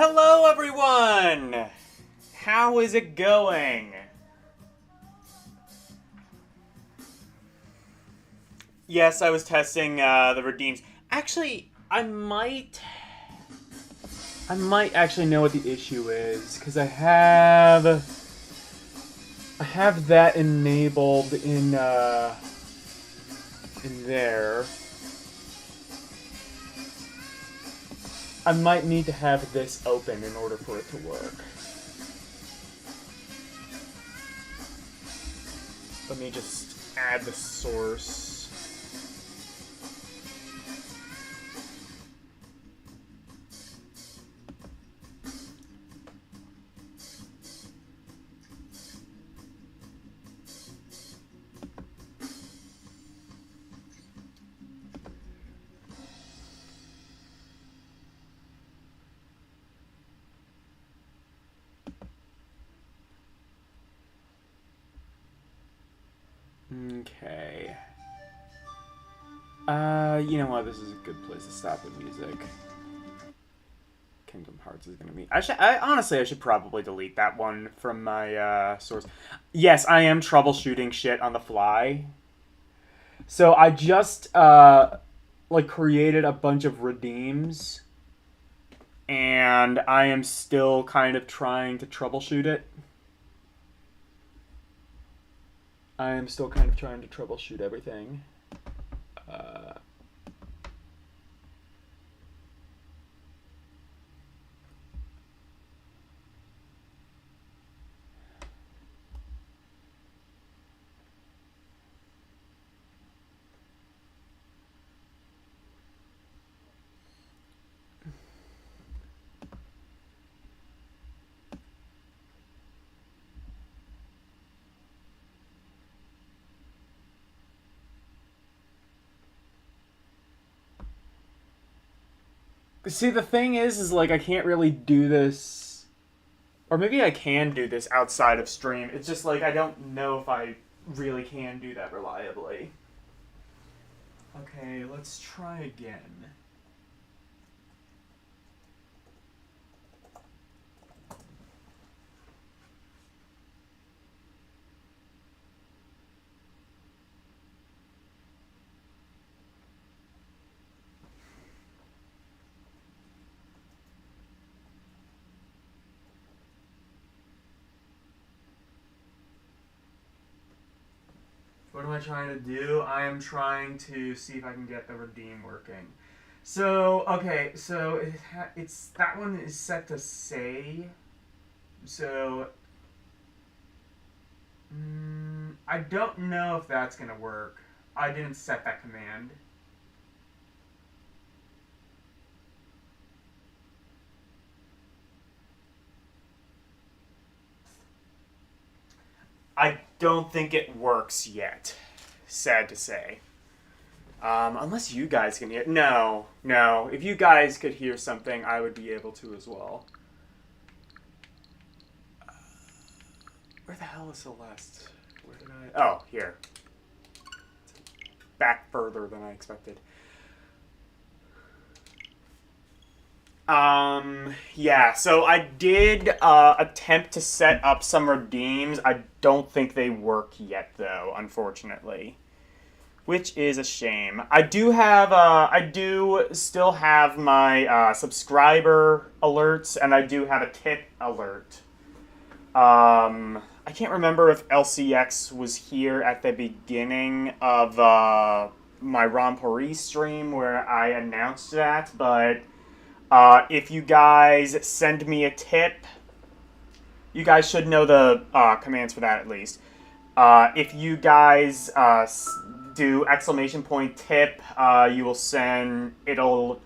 Hello, everyone! How is it going? Yes, I was testing the redeems. Actually, I might actually know what the issue is because I have that enabled in there. I might need to have this open in order for it to work. Let me just add the source. Okay. You know what? This is a good place to stop the music. Kingdom Hearts is gonna be. Honestly, I should probably delete that one from my source. Yes, I am troubleshooting shit on the fly. So I just created a bunch of redeems, and I am still kind of trying to troubleshoot it. I am still kind of trying to troubleshoot everything. See, the thing is like I can't really do this, or maybe I can do this outside of stream. It's just like I don't know if I really can do that reliably. Okay, let's try again. What am I trying to do? I am trying to see if I can get the redeem working. So, okay, so it's that one is set to say. So, I don't know if that's going to work. I didn't set that command. I don't think it works yet. Sad to say. Unless you guys can hear. No. If you guys could hear something, I would be able to as well. Where the hell is Celeste? Where did I... Oh, here. Back further than I expected. Yeah, so I did attempt to set up some redeems. I don't think they work yet, though, unfortunately. Which is a shame. I do still have my subscriber alerts, and I do have a tip alert. I can't remember if LCX was here at the beginning of my Rompori stream where I announced that, but if you guys send me a tip, you guys should know the commands for that at least. If you guys do !tip, it'll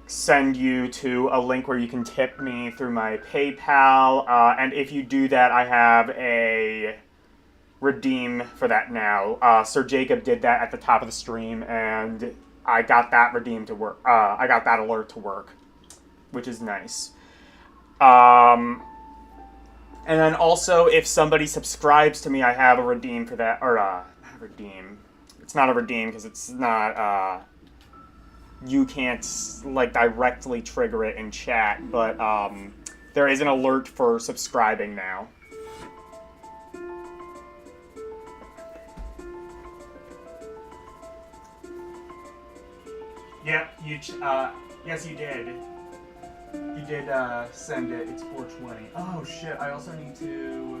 send you to a link where you can tip me through my PayPal, and if you do that, I have a redeem for that now. Sir Jacob did that at the top of the stream, and I got that redeem to work. I got that alert to work, which is nice. And then also, if somebody subscribes to me, I have a redeem for that, or not a redeem. It's not a redeem because it's not you can't like directly trigger it in chat, but there is an alert for subscribing now. Yep, yes you did. You did send it. It's 420. Oh shit! I also need to.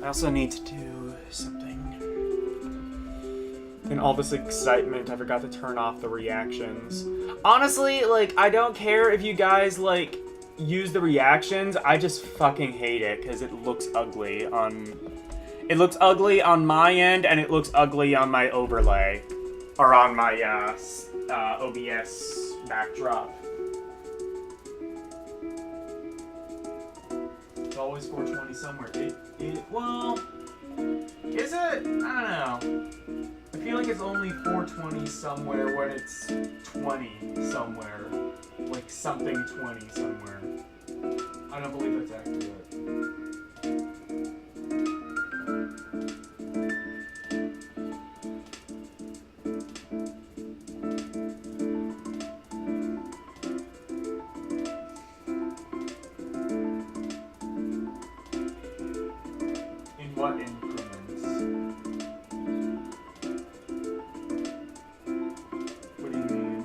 I also need to do something. In all this excitement, I forgot to turn off the reactions. Honestly, like, I don't care if you guys, like, use the reactions. I just fucking hate it, because it looks ugly on... It looks ugly on my end, and it looks ugly on my overlay. Or on my, OBS backdrop. It's always 420 somewhere. Well... Is it? I don't know. I feel like it's only 420 somewhere when it's 20 somewhere. Like something 20 somewhere. I don't believe that's accurate. In what increments? What do you mean?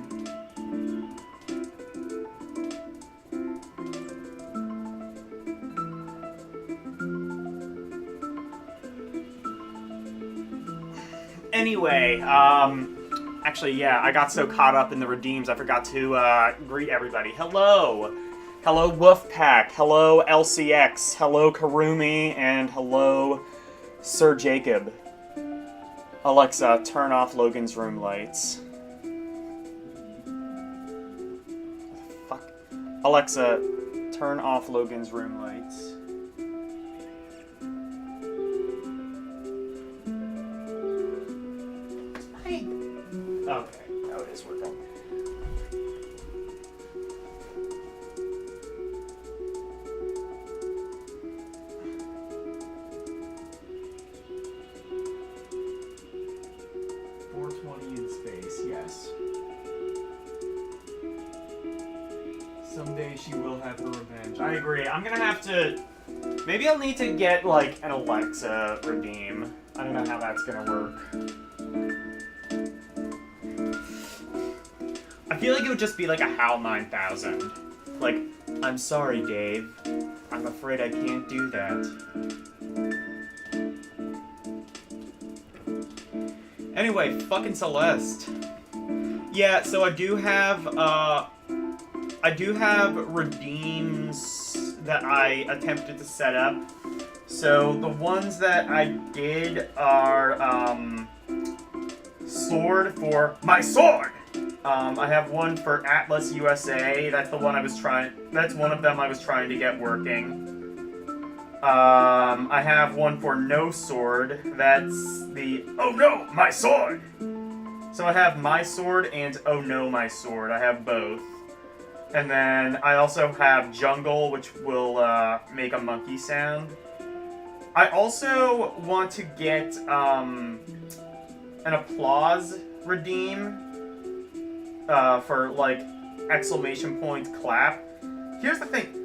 Anyway, actually, yeah, I got so caught up in the redeems, I forgot to, greet everybody. Hello! Hello, Wolfpack. Hello, LCX. Hello, Karumi. And hello, Sir Jacob. Alexa, turn off Logan's room lights. Fuck. Alexa, turn off Logan's room lights. Okay, now it is working. In space, yes. Someday she will have her revenge. I agree. I'm gonna have to... Maybe I'll need to get, like, an Alexa redeem. I don't know how that's gonna work. I feel like it would just be like a HAL 9000. Like, I'm sorry, Dave. I'm afraid I can't do that. Anyway, fucking Celeste. Yeah, so I do have redeems that I attempted to set up. So the ones that I did are, sword for my sword! I have one for Atlas USA. That's the one that's one of them I was trying to get working. I have one for no sword. That's the oh no, my sword! So I have my sword and oh no, my sword. I have both. And then I also have jungle, which will make a monkey sound. I also want to get an applause redeem for like exclamation point clap. Here's the thing.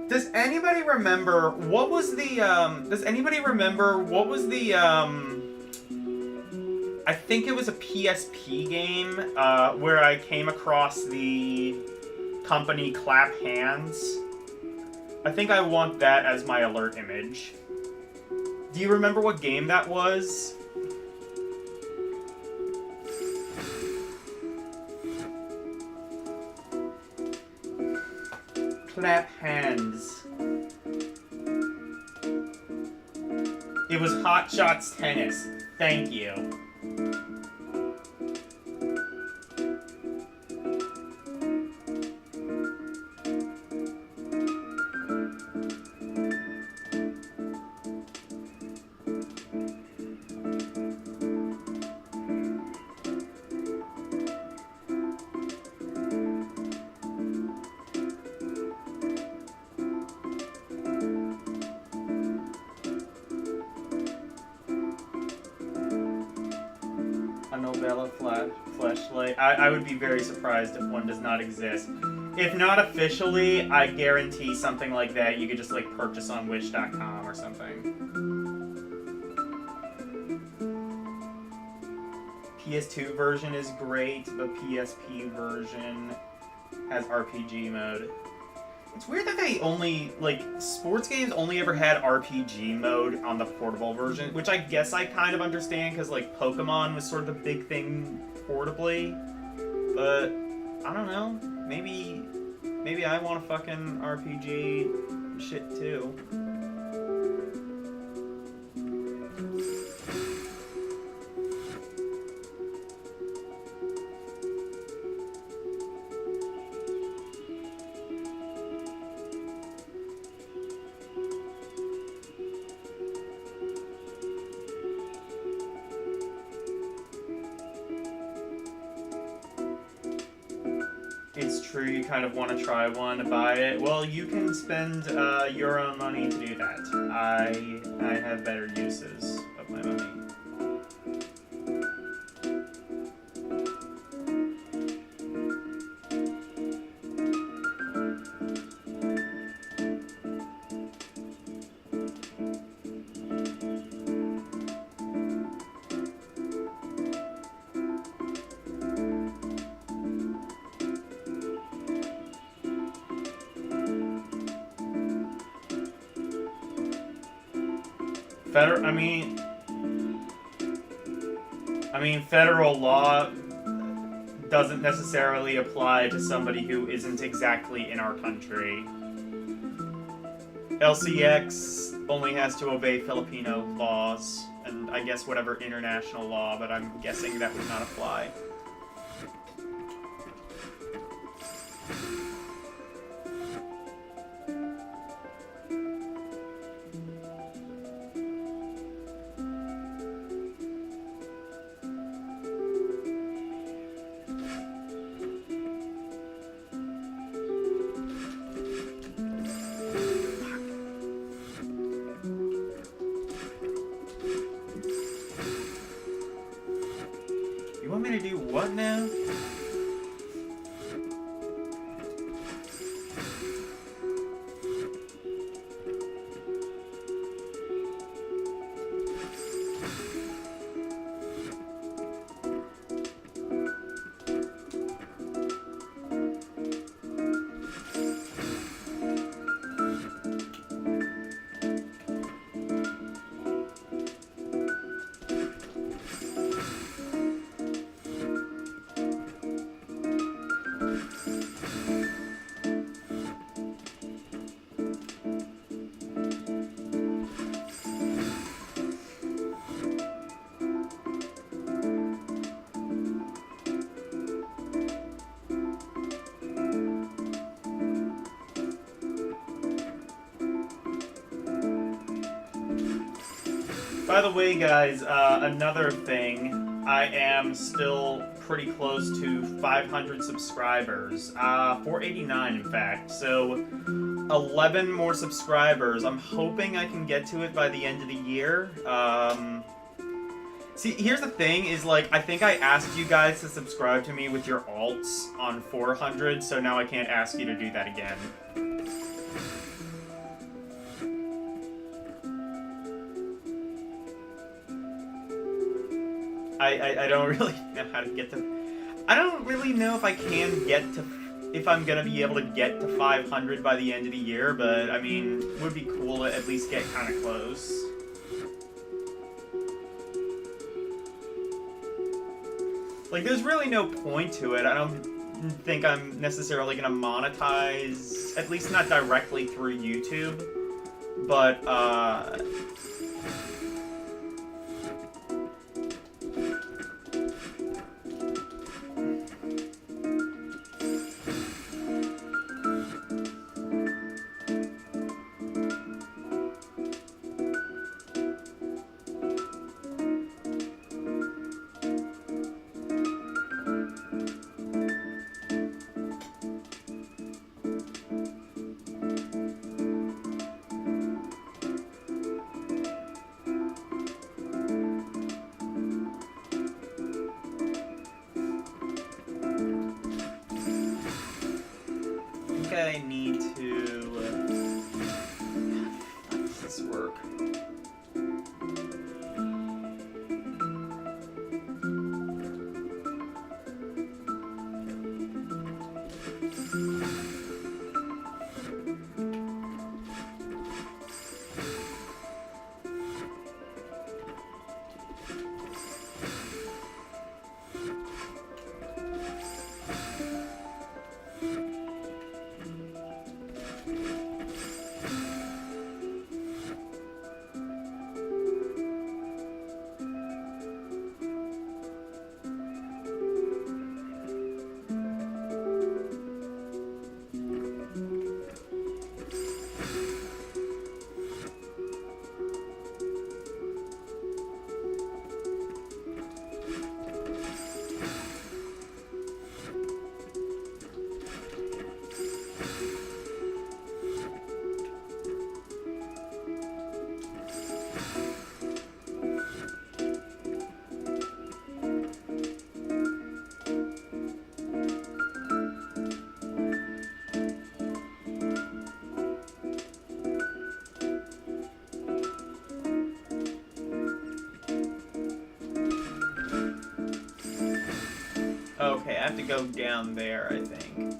Does anybody remember what was the I think it was a PSP game where I came across the company Clap Hands. I think I want that as my alert image. Do you remember what game that was? Clap Hands. It was Hot Shots Tennis. Thank you. Bella fleshlight. I would be very surprised if one does not exist. If not officially, I guarantee something like that you could just like purchase on Wish.com or something. PS2 version is great, but PSP version has RPG mode. It's weird that they only, like, sports games only ever had RPG mode on the portable version, which I guess I kind of understand, because, like, Pokemon was sort of the big thing portably, but, I don't know, maybe I want a fucking RPG shit, too. It's true, you kind of want to try one to buy it. Well, you can spend your own money to do that. I have better uses of my money. Federal law doesn't necessarily apply to somebody who isn't exactly in our country. LCX only has to obey Filipino laws, and I guess whatever international law, but I'm guessing that would not apply. By the way, guys, another thing, I am still pretty close to 500 subscribers. 489, in fact. So, 11 more subscribers. I'm hoping I can get to it by the end of the year. See, here's the thing, is, like, I think I asked you guys to subscribe to me with your alts on 400, so now I can't ask you to do that again. I don't really know how to get to... I don't really know if I can get to... if I'm gonna be able to get to 500 by the end of the year, but, I mean, it would be cool to at least get kind of close. Like, there's really no point to it. I don't think I'm necessarily gonna monetize, at least not directly through YouTube, but, Okay, I have to go down there, I think.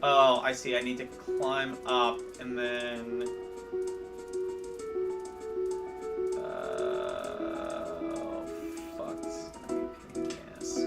Oh, I see. I need to climb up and then... Oh, fuck. This is gonna be a pain in the ass.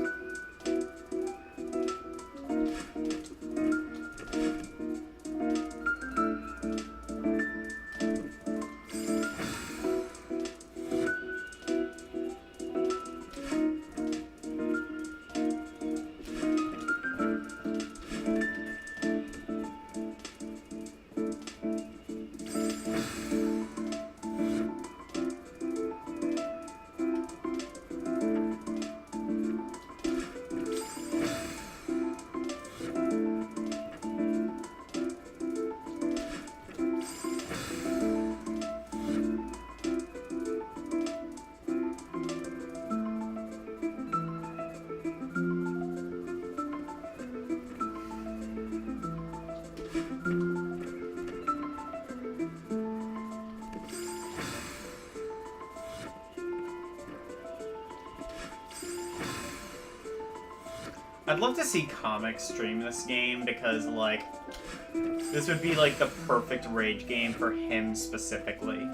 I'd love to see Comics stream this game because, like, this would be, like, the perfect rage game for him specifically.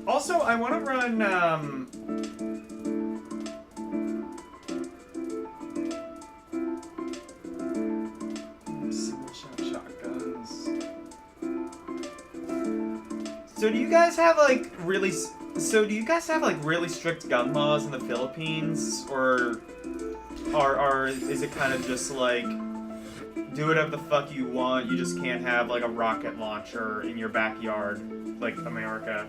Also, I want to run, single shot shotguns. So do you guys have, like, really strict gun laws in the Philippines? Or is it kind of just, like, do whatever the fuck you want, you just can't have, like, a rocket launcher in your backyard, like America?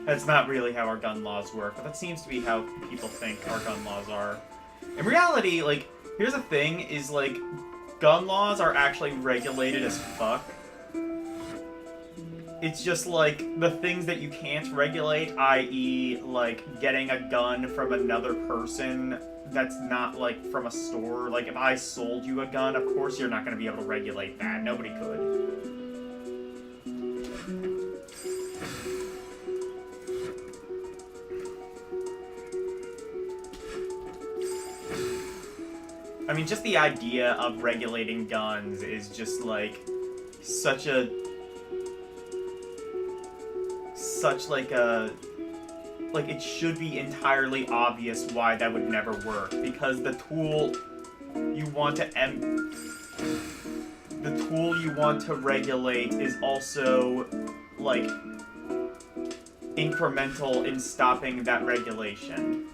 That's not really how our gun laws work, but that seems to be how people think our gun laws are. In reality, like, here's the thing, is, like, gun laws are actually regulated as fuck. It's just, like, the things that you can't regulate, i.e., like, getting a gun from another person that's not, like, from a store. Like, if I sold you a gun, of course you're not going to be able to regulate that. Nobody could. I mean, just the idea of regulating guns is just, like, like, it should be entirely obvious why that would never work, because the tool you want to regulate is also, like, incremental in stopping that regulation.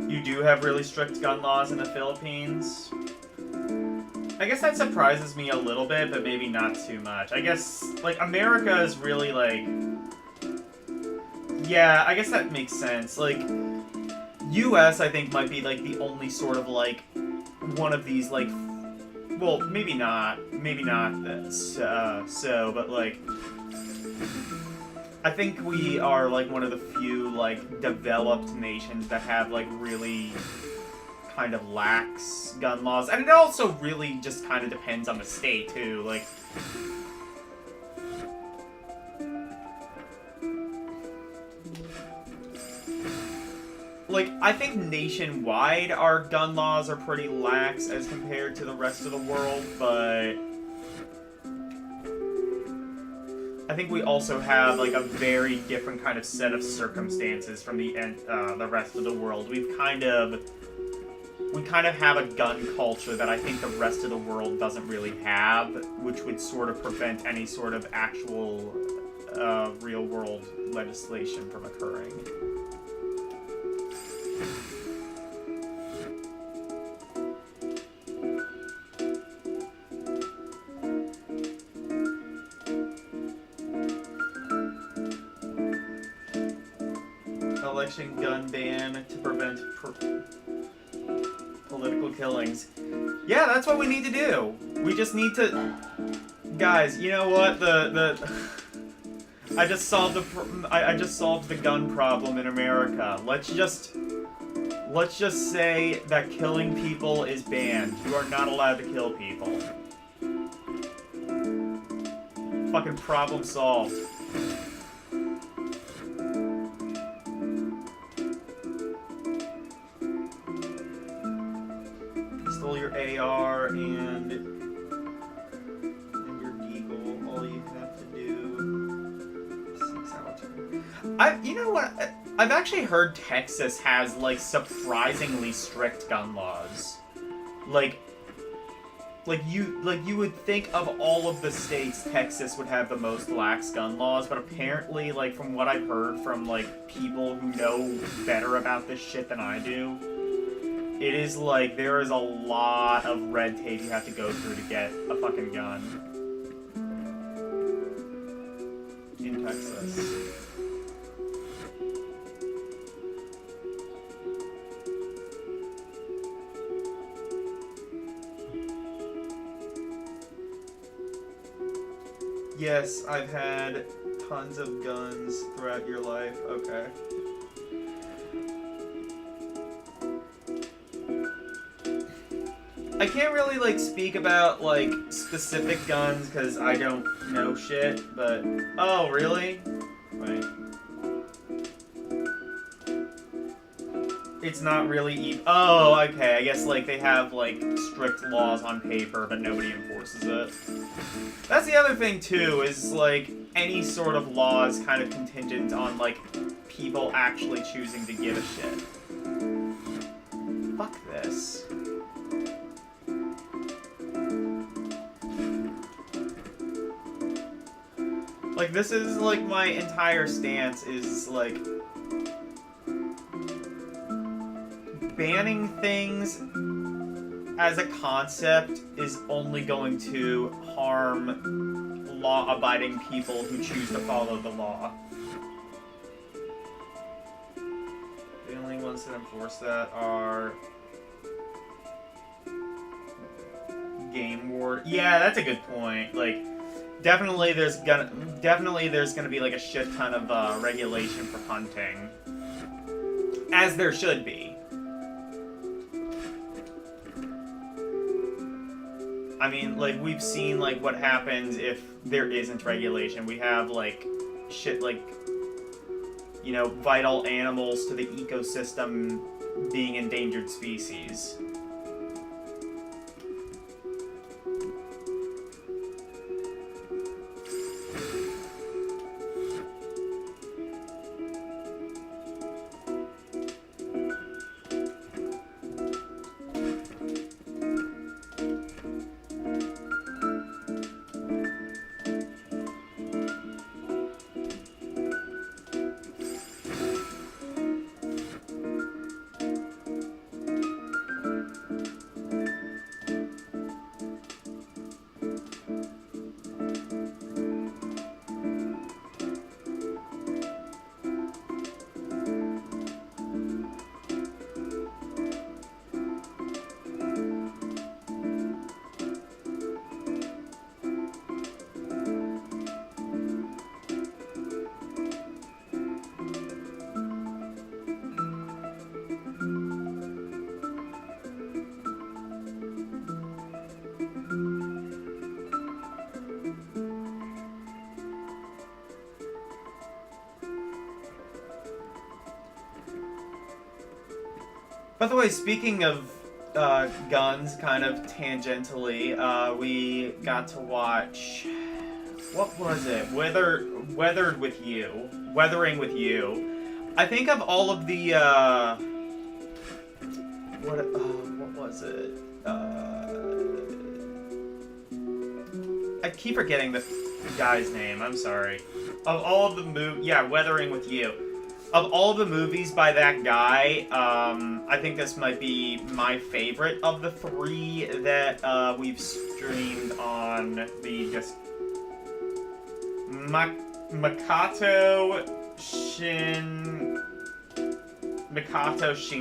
You do have really strict gun laws in the Philippines. I guess that surprises me a little bit, but maybe not too much. I guess, like, America is really, like... Yeah, I guess that makes sense. Like, US, I think, might be, like, the only sort of, like, one of these, like... Well, maybe not. Maybe not so, but, like... I think we are, like, one of the few, like, developed nations that have, like, really... kind of lax gun laws, and it also really just kind of depends on the state too. Like I think nationwide our gun laws are pretty lax as compared to the rest of the world, but I think we also have like a very different kind of set of circumstances from the rest of the world. We kind of have a gun culture that I think the rest of the world doesn't really have, which would sort of prevent any sort of actual real-world legislation from occurring. Election gun ban to prevent political killings. Yeah, that's what we need to do. We just need to... Guys, you know what? I just solved the gun problem in America. Let's just say that killing people is banned. You are not allowed to kill people. Fucking problem solved. Stole your AR and your Deagle. All you have to do 6 hours. You know what? I've actually heard Texas has like surprisingly strict gun laws. Like you would think of all of the states, Texas would have the most lax gun laws, but apparently, like from what I've heard from like people who know better about this shit than I do, it is like there is a lot of red tape you have to go through to get a fucking gun in Texas. Yes, I've had tons of guns throughout your life. Okay. I can't really, like, speak about, like, specific guns, because I don't know shit, but... Oh, really? Wait. It's not really Oh, okay, I guess, like, they have, like, strict laws on paper, but nobody enforces it. That's the other thing, too, is, like, any sort of law is kind of contingent on, like, people actually choosing to give a shit. Fuck this. Like, this is, like, my entire stance is, like, banning things as a concept is only going to harm law-abiding people who choose to follow the law. The only ones that enforce that are... Game Ward. Yeah, that's a good point. Like, definitely there's gonna be like a shit ton of regulation for hunting, as there should be. I mean, like we've seen like what happens if there isn't regulation. We have like shit like, you know, vital animals to the ecosystem being endangered species. By the way, speaking of guns, kind of tangentially, we got to watch. What was it? Weathering with You. I think of all of the what was it? I keep forgetting the guy's name. I'm sorry. Of all of the Weathering with You. Of all the movies by that guy, I think this might be my favorite of the three that we've streamed on the just Makoto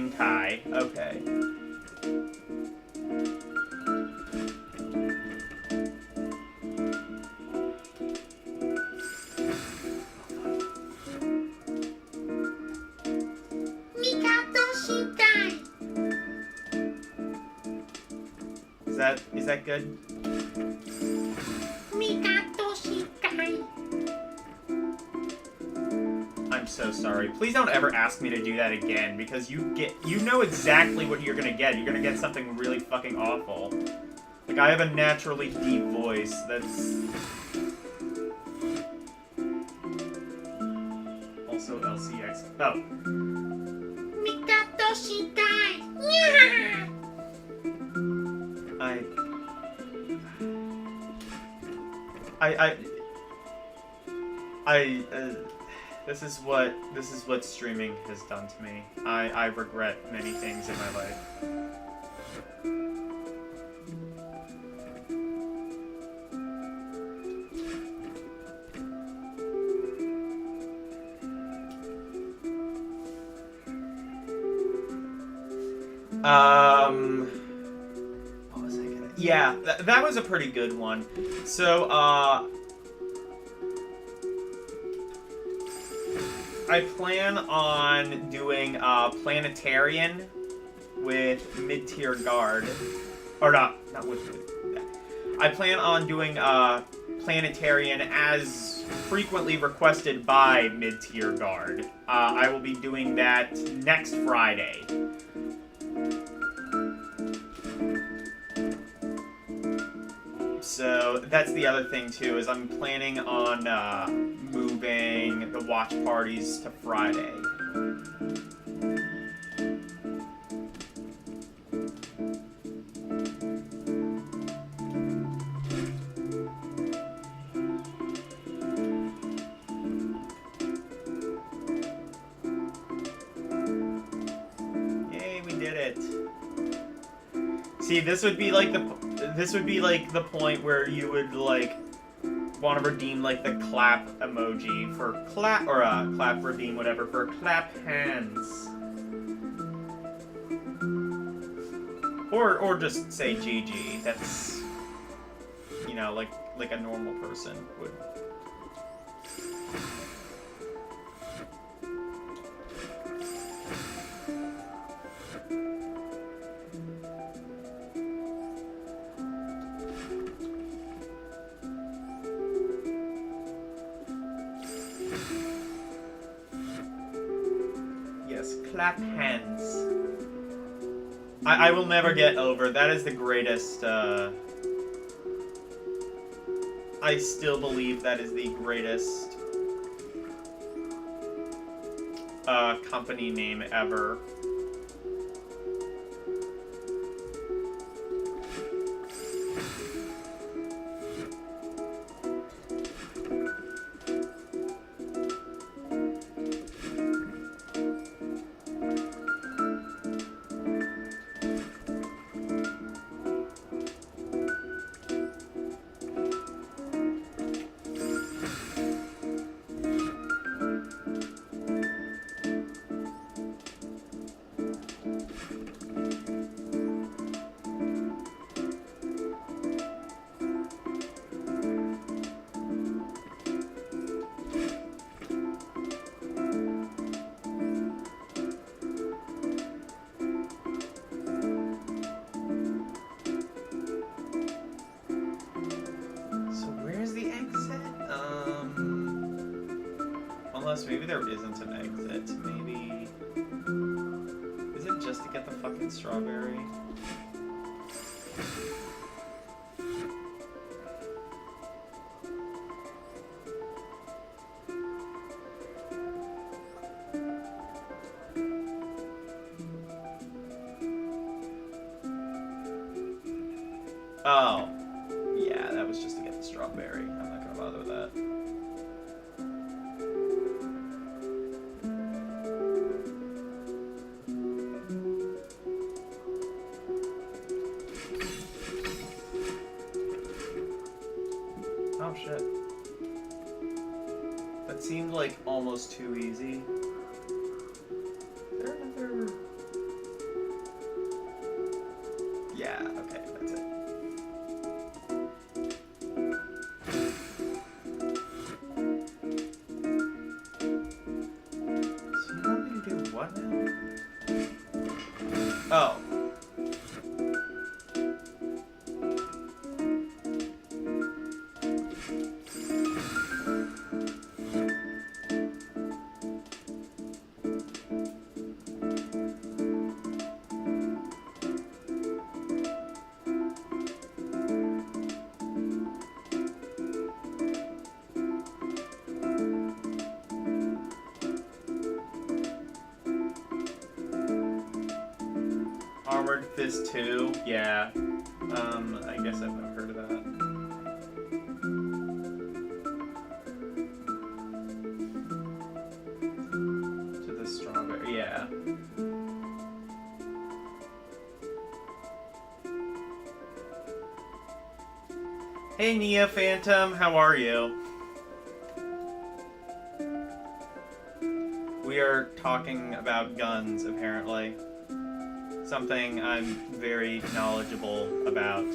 Shinkai. Okay. Is that good? I'm so sorry. Please don't ever ask me to do that again, because you know exactly what you're gonna get. You're gonna get something really fucking awful. Like, I have a naturally deep voice that's also LCX. Oh. This is what streaming has done to me. I regret many things in my life. What was I gonna... Yeah, that was a pretty good one. So, I plan on doing Planetarian with Mid-Tier Guard. Or not with... I plan on doing Planetarian as frequently requested by Mid-Tier Guard. I will be doing that next Friday. So that's the other thing too, is I'm planning on moving the watch parties to Friday. Yay, we did it. See, this would be like the point where you would like want to redeem like the clap emoji for clap, or clap redeem whatever for clap hands, or just say GG. That's, you know, like a normal person would. Clap hands. I will never get over. That is the greatest, I still believe that is the greatest company name ever. Unless maybe there isn't an exit. Maybe... Is it just to get the fucking strawberry. Oh. Yeah, that was just to get the strawberry. I'm not gonna bother with that. Oh shit. That seemed like almost too easy. Is there another... Yeah, okay, that's it. So you want me to do what now? Oh. Armored Fist 2? Yeah. I guess I've never heard of that. To the strawberry, yeah. Hey Nia Phantom, how are you? We are talking about guns, apparently. Something I'm very knowledgeable about.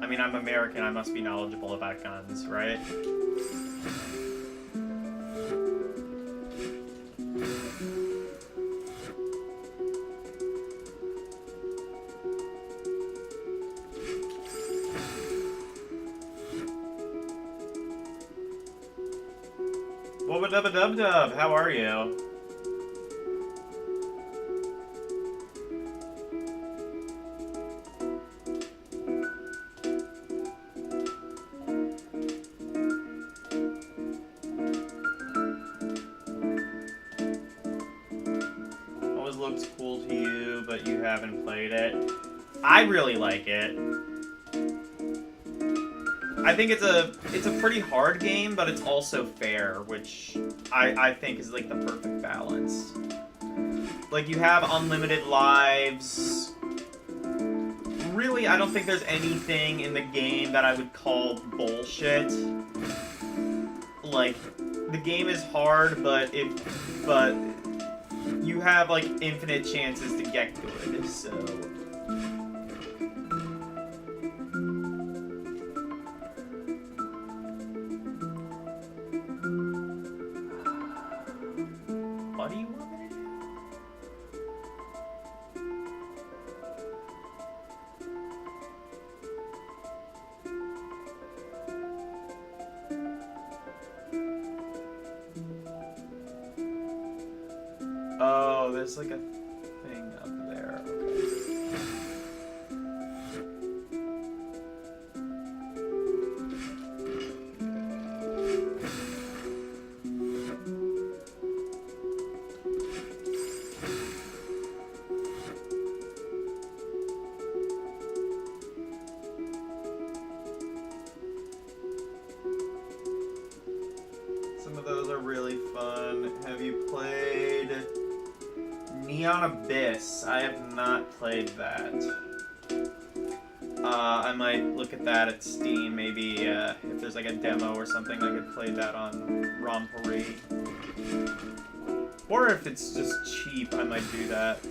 I mean, I'm American, I must be knowledgeable about guns, right? Wubba-dubba-dub-dub, how are you? Always looks cool to you, but you haven't played it. I really like it. I think it's a pretty hard game, but it's also fair, which I think is like the perfect balance. Like, you have unlimited lives. Really, I don't think there's anything in the game that I would call bullshit. Like, the game is hard, but you have like infinite chances to get good, so. What do you want me to do? Oh, there's like a thing up there. Okay. Some of those are really fun. Have you played Neon Abyss? I have not played that. I might look at that at Steam, maybe if there's like a demo or something, I could play that on Rompery. Or if it's just cheap, I might do that.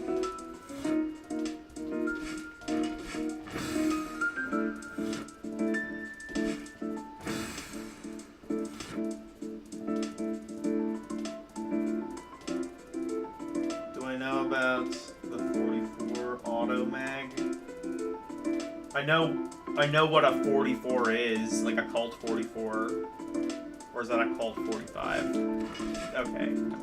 Do I know about the 44 Auto Mag? I know what a 44 is, like a Colt 44. Or is that a Colt 45? Okay, never mind.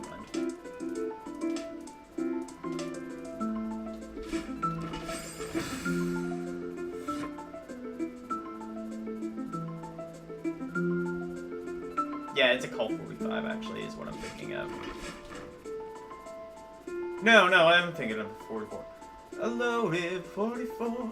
Yeah, it's a Colt 45, actually, is what I'm thinking of. No, I'm thinking of 44. A loaded 44.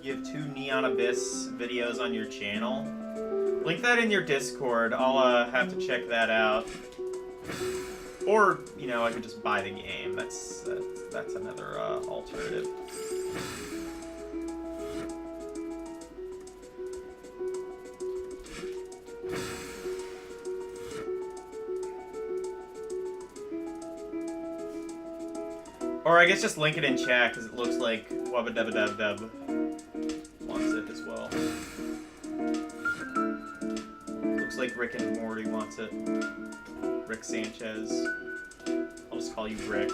You have 2 Neon Abyss videos on your channel. Link that in your Discord. I'll have to check that out. Or, you know, I could just buy the game. That's another alternative. Or I guess just link it in chat because it looks like Wubba Dubba Dub Dub wants it as well. Looks like Rick and Morty wants it. Rick Sanchez. I'll just call you Rick.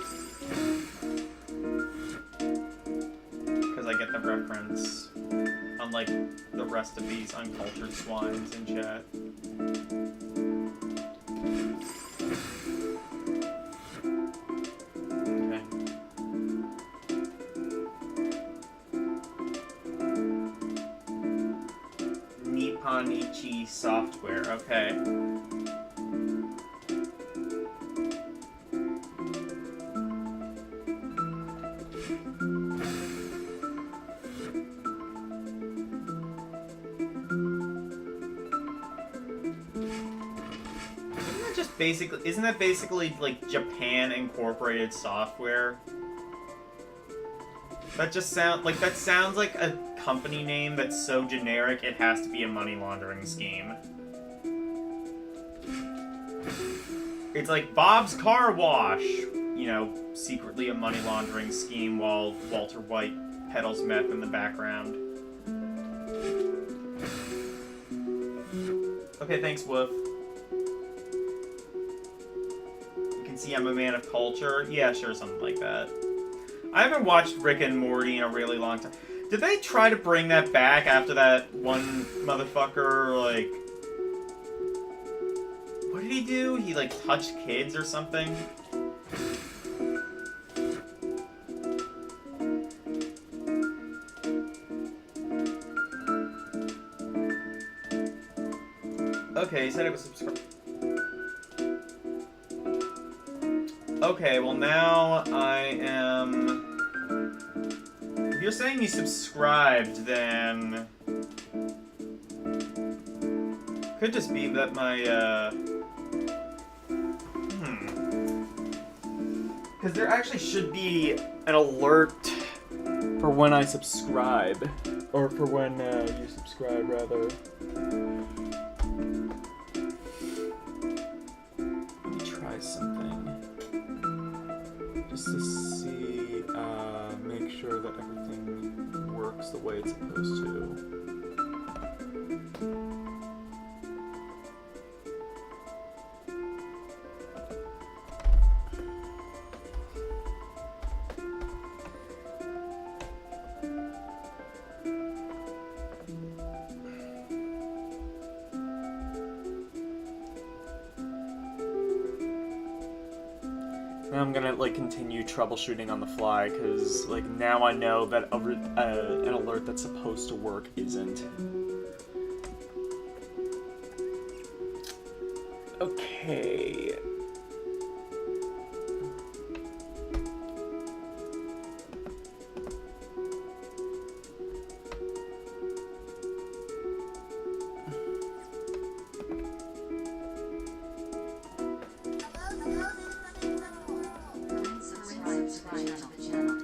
Because I get the reference. Unlike the rest of these uncultured swines in chat. Okay. Nipponichi Software, okay. Isn't that basically like Japan Incorporated Software? That sounds like a company name that's so generic it has to be a money laundering scheme. It's like Bob's Car Wash, you know, secretly a money laundering scheme while Walter White peddles meth in the background. Okay, thanks, Woof. See, I'm a man of culture. Yeah, sure, something like that. I haven't watched Rick and Morty in a really long time. Did they try to bring that back after that one motherfucker, like... What did he do? He, like, touched kids or something? Okay, he said it was subscribed. Okay, well now I am... If you're saying you subscribed, then... Could just be that my, Because there actually should be an alert for when I subscribe. Or for when you subscribe, rather. Let me try something. Just to see, make sure that everything works the way it's supposed to. I'm gonna like continue troubleshooting on the fly because like now I know that an alert that's supposed to work isn't. Okay.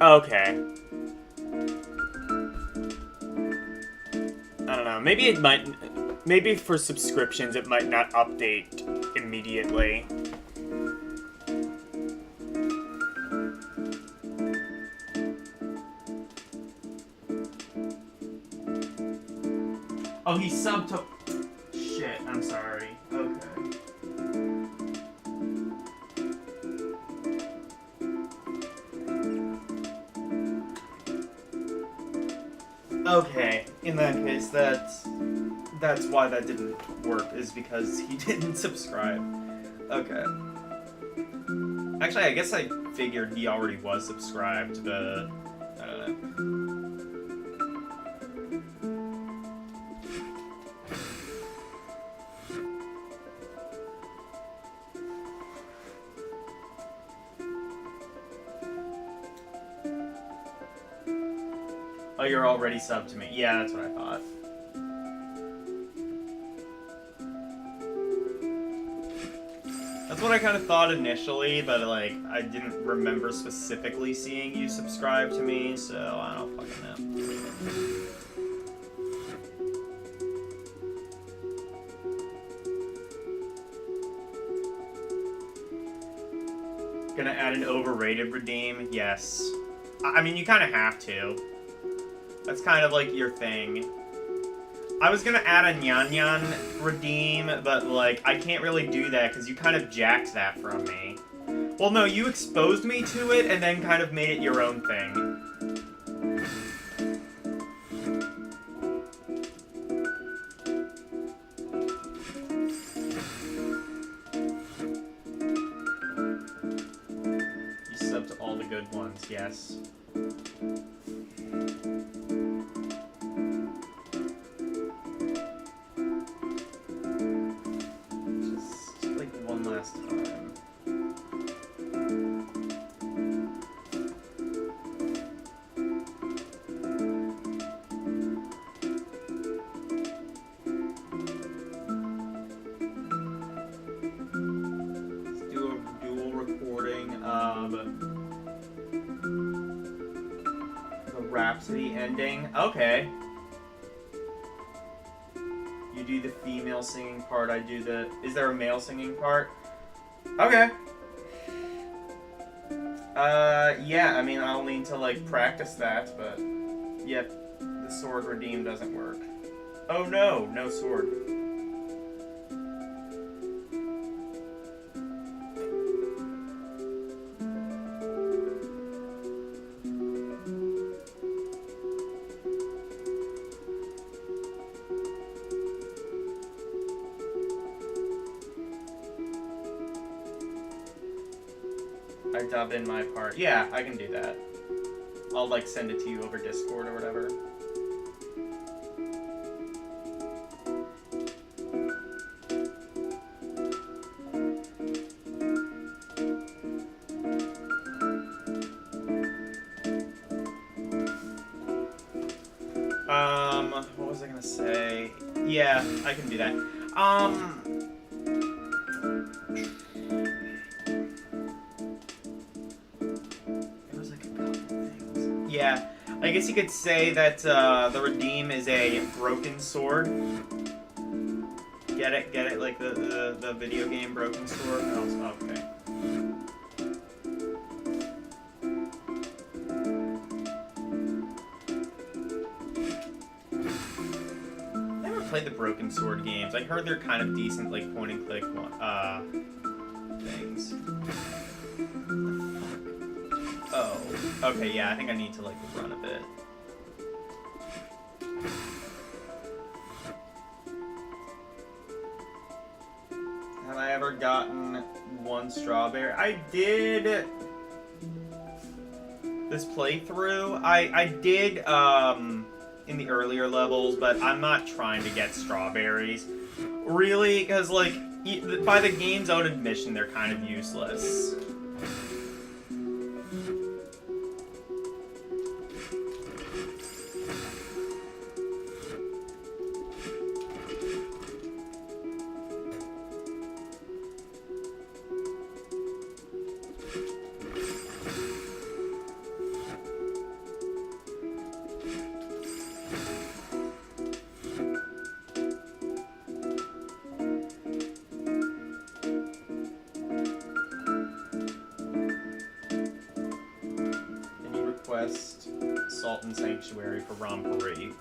Okay. I don't know. Maybe it might... Maybe for subscriptions it might not update immediately. Oh, he subbed to... Shit, I'm sorry. Okay. Okay, in that case, that That's why that didn't work, is because he didn't subscribe. Okay. Actually, I guess I figured he already was subscribed, but I don't know. Oh, you're already subbed to me. Yeah, that's what I thought. That's what I kind of thought initially, but like I didn't remember specifically seeing you subscribe to me, so I don't fucking know. Gonna add an overrated redeem? Yes. I mean, you kind of have to. That's kind of like your thing. I was gonna add a Nyan Nyan redeem, but like I can't really do that because you kind of jacked that from me. Well, no, you exposed me to it and then kind of made it your own thing. You sub to all the good ones, yes. Rhapsody ending. Okay. You do the female singing part, I do the... Is there a male singing part? Okay. Yeah, I mean, I'll need to, like, practice that, but... Yep, the sword redeem doesn't work. Oh no, no sword. I dub in my part. Yeah, I can do that. I'll like send it to you over Discord or whatever. What was I gonna say? Yeah, I can do that. Yeah, I guess you could say that the redeem is a broken sword. Get it? Get it? Like the video game Broken Sword? Oh, okay. I never played the Broken Sword games. I heard they're kind of decent, like point and click things. Oh, okay, yeah, I think I need to, like, run a bit. Have I ever gotten one strawberry? I did this playthrough. I did, in the earlier levels, but I'm not trying to get strawberries. Really, because, like, by the game's own admission, they're kind of useless. Salt and Sanctuary for Rompery.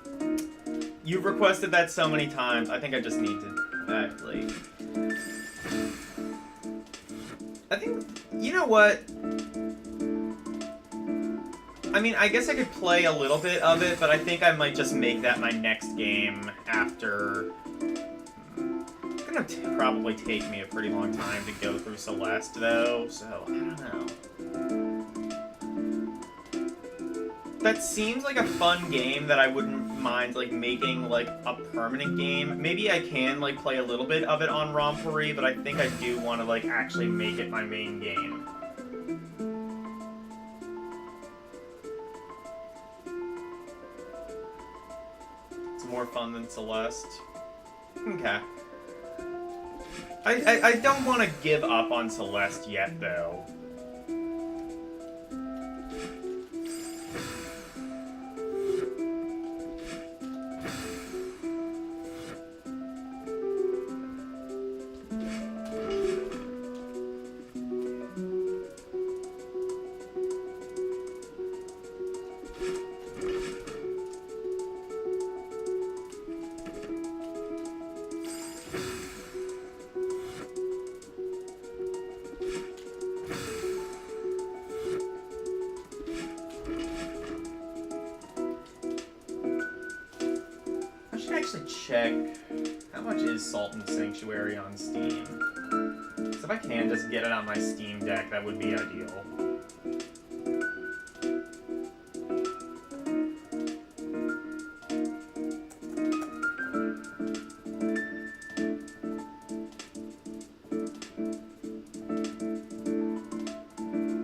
You've requested that so many times. I think I just need to actually. I think, you know what? I mean, I guess I could play a little bit of it, but I think I might just make that my next game after gonna probably take me a pretty long time to go through Celeste, though, so I don't know. That seems like a fun game that I wouldn't mind, like, making, like, a permanent game. Maybe I can, like, play a little bit of it on Rompery, but I think I do want to, like, actually make it my main game. It's more fun than Celeste. Okay. I don't want to give up on Celeste yet, though. Check how much is Salt and Sanctuary on Steam. So if I can just get it on my Steam Deck, that would be ideal.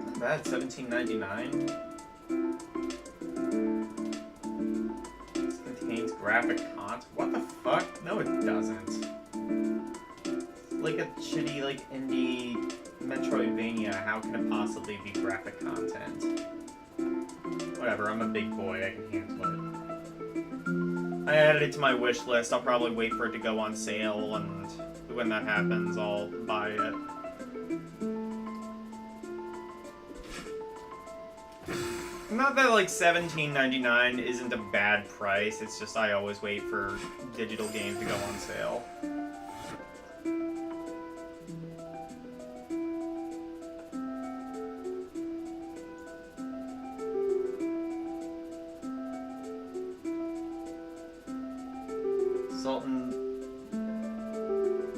Not bad, $17.99. Graphic content? What the fuck? No, it doesn't. Like a shitty, like, indie Metroidvania. How can it possibly be graphic content? Whatever, I'm a big boy. I can handle it. I added it to my wish list. I'll probably wait for it to go on sale, and when that happens, I'll buy it. Not that, like, $17.99 isn't a bad price, it's just I always wait for digital games to go on sale.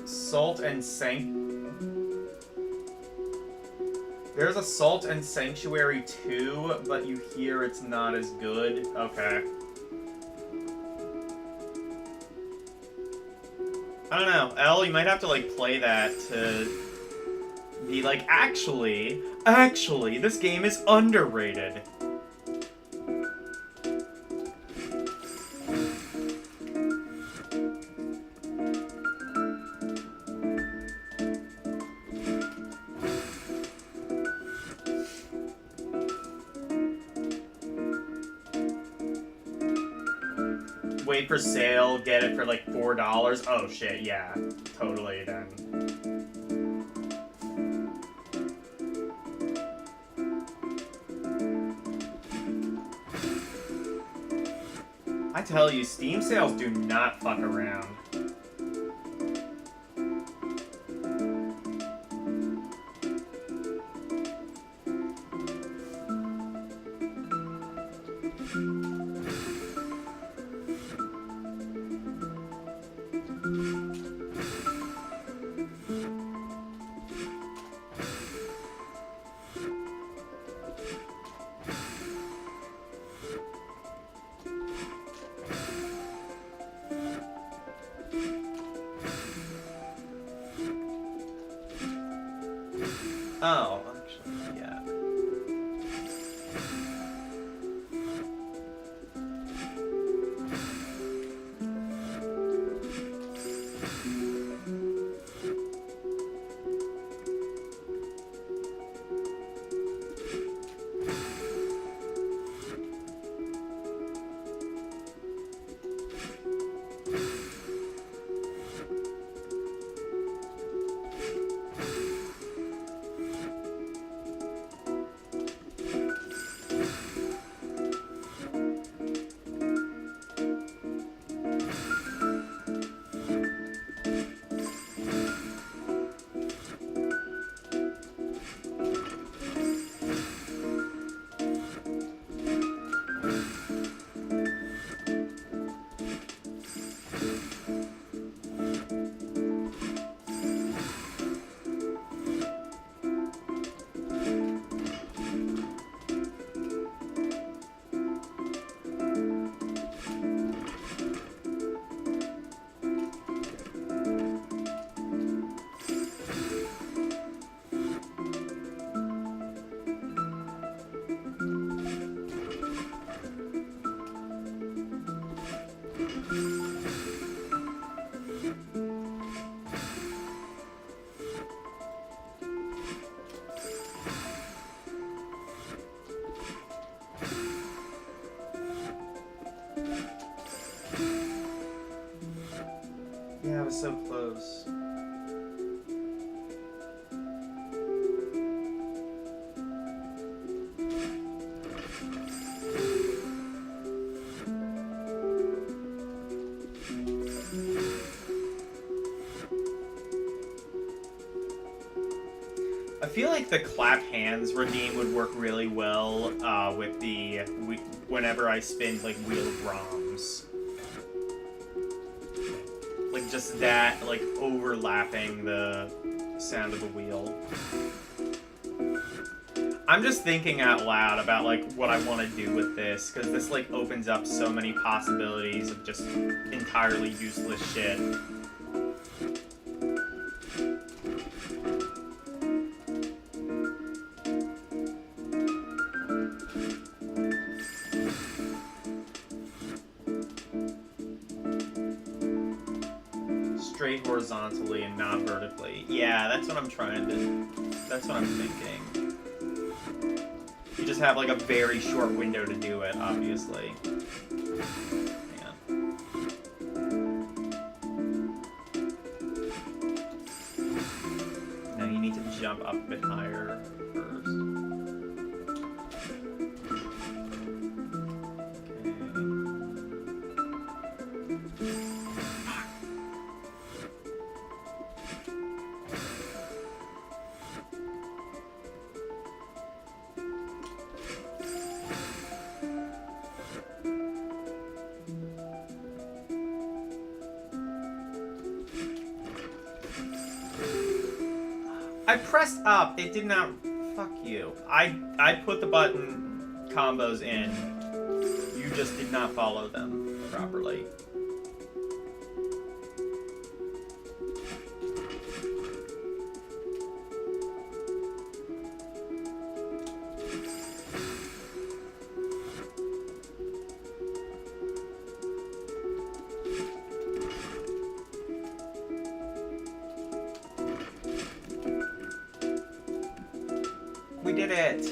Salt and There's a Salt and Sanctuary 2, but you hear it's not as good. Okay. I don't know. Elle, you might have to, like, play that to be like, actually, this game is underrated. Wait for sale, get it for like $4. Oh shit, yeah. Totally then. I tell you, Steam sales do not fuck around. Oh, actually, yeah. so close. I feel like the clap hands redeem would work really well with the whenever I spin like wheeled ROMs. Like just that, like overlapping the sound of the wheel. I'm just thinking out loud about like what I want to do with this, because this like opens up so many possibilities of just entirely useless shit. Straight horizontally and not vertically. Yeah, that's what I'm trying to... That's what I'm thinking. You just have like a very short window to do it, obviously. Hang on. Now you need to jump up a bit higher first. I pressed up. It did not. Fuck you. I put the button combos in. You just did not follow them properly. We did it!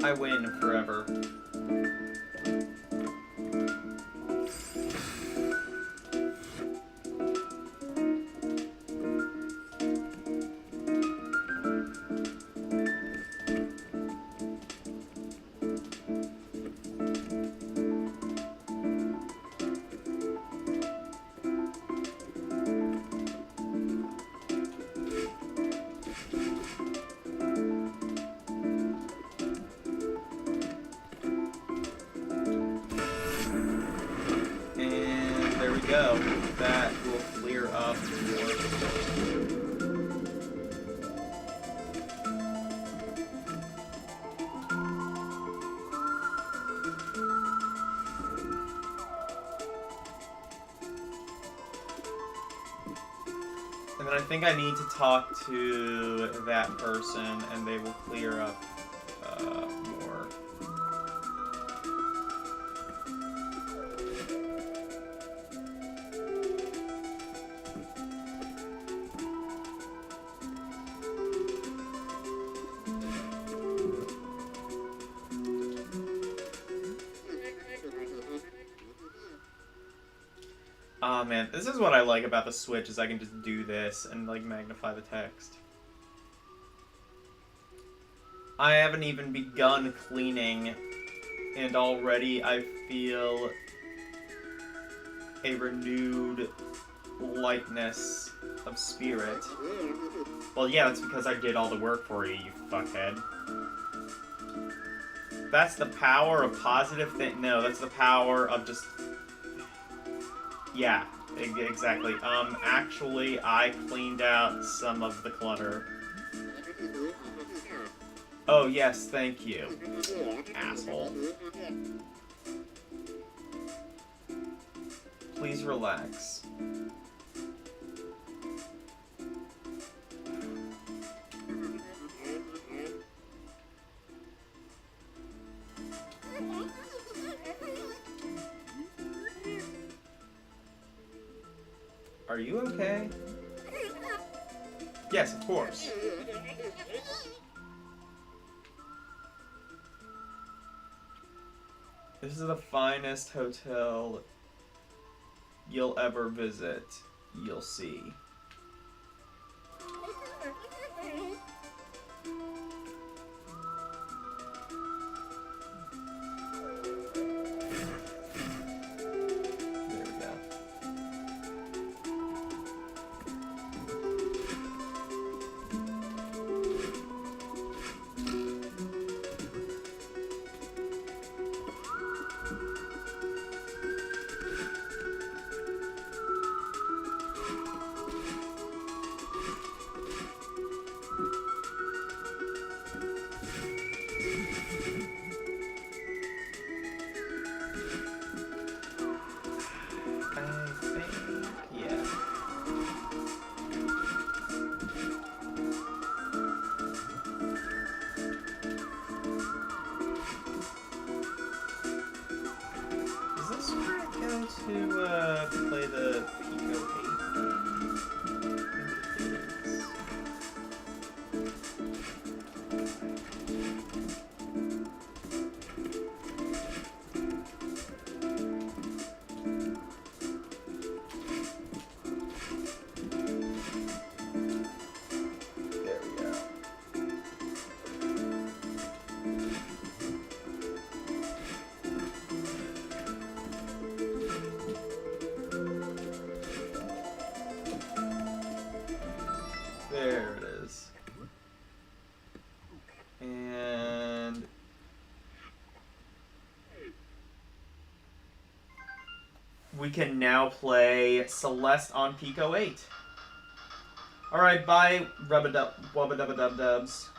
I win forever. Go. That will clear up your... And then I think I need to talk to that person and they will clear up more. Oh man, this is what I like about the Switch, is I can just do this and like magnify the text. I haven't even begun cleaning and already I feel a renewed lightness of spirit. Well, yeah, that's because I did all the work for you, you fuckhead. That's the power of positive thing. No, that's the power of just... Yeah, exactly. Actually, I cleaned out some of the clutter. Oh, yes, thank you, asshole. Please relax. Are you okay? Yes, of course. This is the finest hotel you'll ever visit, you'll see. To play the PICOh 8 game. There we go. There it is. And we can now play Celeste on PICOh 8. Alright, bye, rubba-dubba-dub-dubs.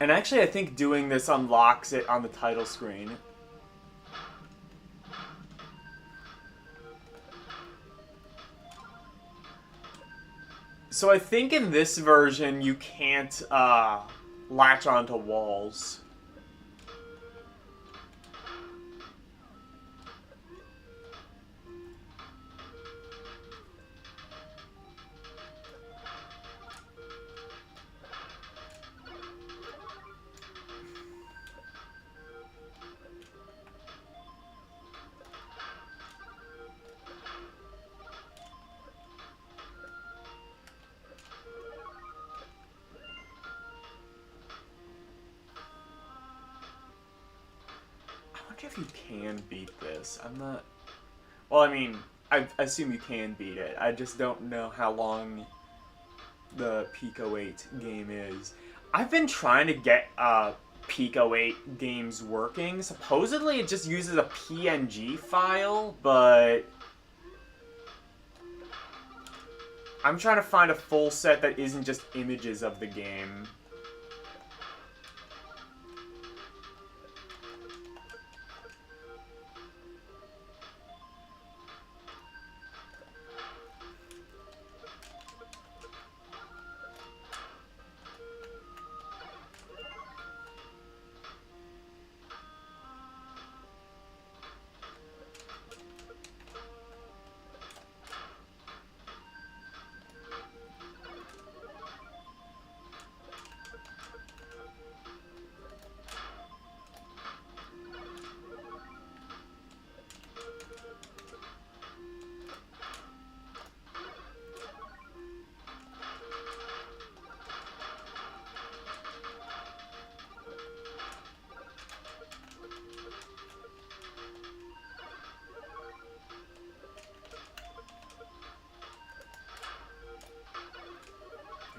And actually, I think doing this unlocks it on the title screen. So I think in this version, you can't latch onto walls. If you can beat this, I'm not. Well, I mean, I assume you can beat it. I just don't know how long the PICOh 8 game is. I've been trying to get PICOh 8 games working. Supposedly, it just uses a PNG file, but I'm trying to find a full set that isn't just images of the game.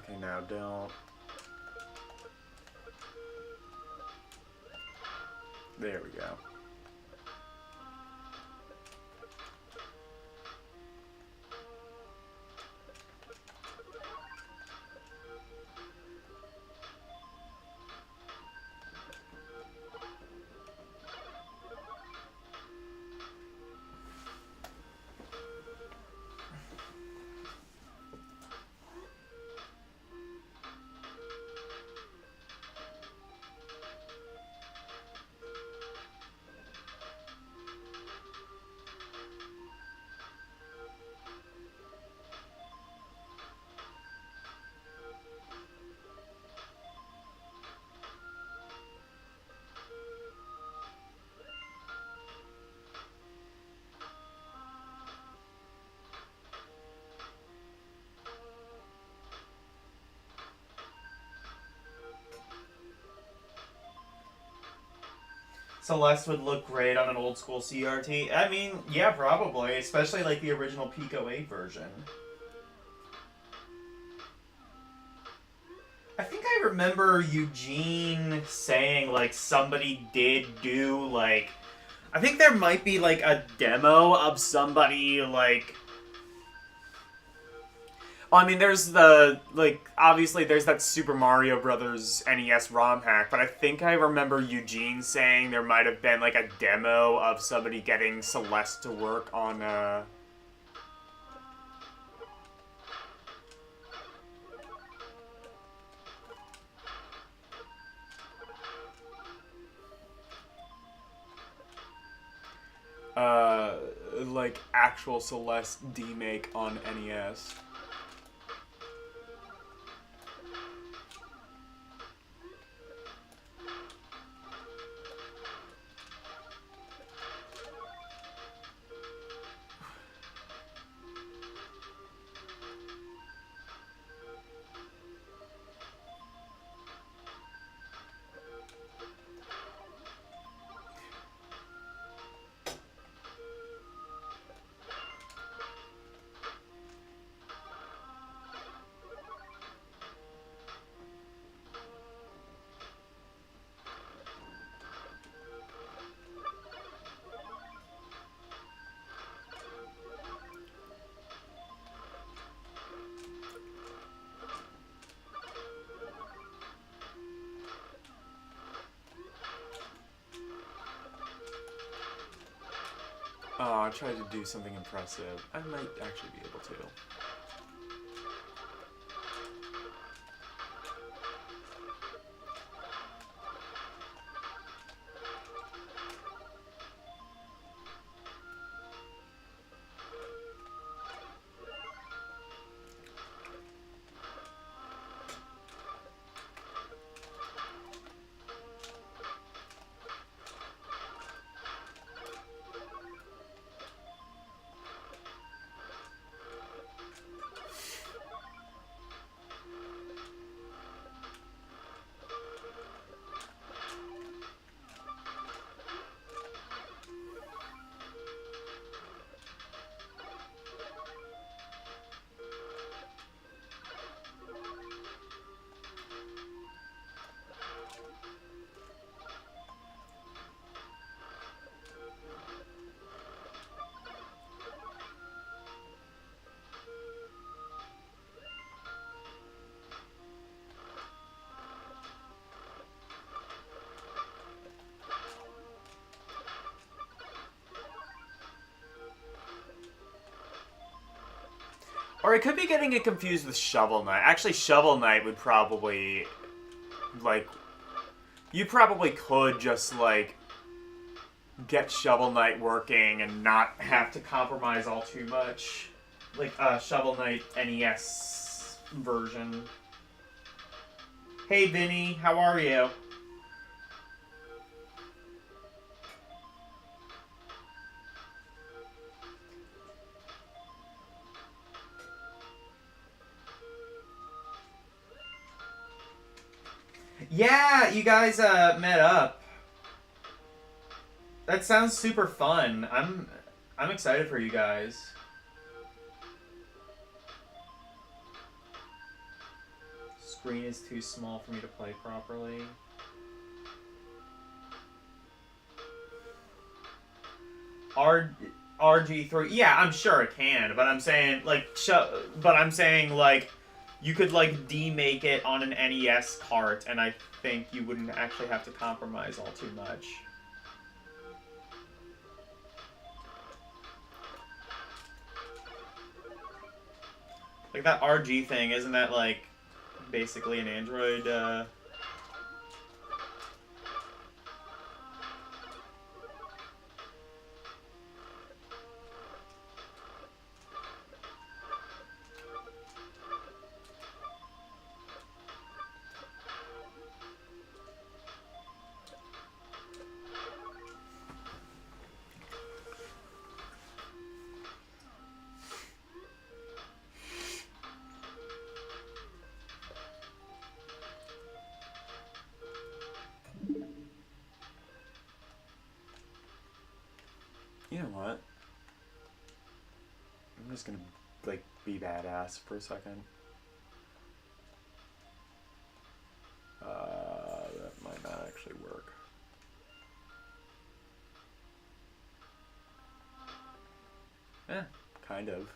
Okay, now don't. There we go. Celeste would look great on an old school CRT. I mean, yeah, probably, especially like the original PICOh 8 version. I think I remember Eugene saying like somebody did do like, I think there might be like a demo of somebody like, well, I mean, there's the, like, obviously there's that Super Mario Brothers NES ROM hack, but I think I remember Eugene saying there might have been, like, a demo of somebody getting Celeste to work on, like, actual Celeste D-make on NES. Oh, I tried to do something impressive. I might actually be able to. Or I could be getting it confused with Shovel Knight. Actually, Shovel Knight would probably, like, you probably could just, like, get Shovel Knight working and not have to compromise all too much. Like, Shovel Knight NES version. Hey, Vinny, how are you? Yeah, you guys met up. That sounds super fun. I'm excited for you guys. Screen is too small for me to play properly. RG3. Yeah, I'm sure it can, but I'm saying like you could like demake it on an NES cart, and I think you wouldn't actually have to compromise all too much. Like that RG thing, isn't that like basically an Android? You know what? I'm just gonna, like, be badass for a second. That might not actually work. Kind of.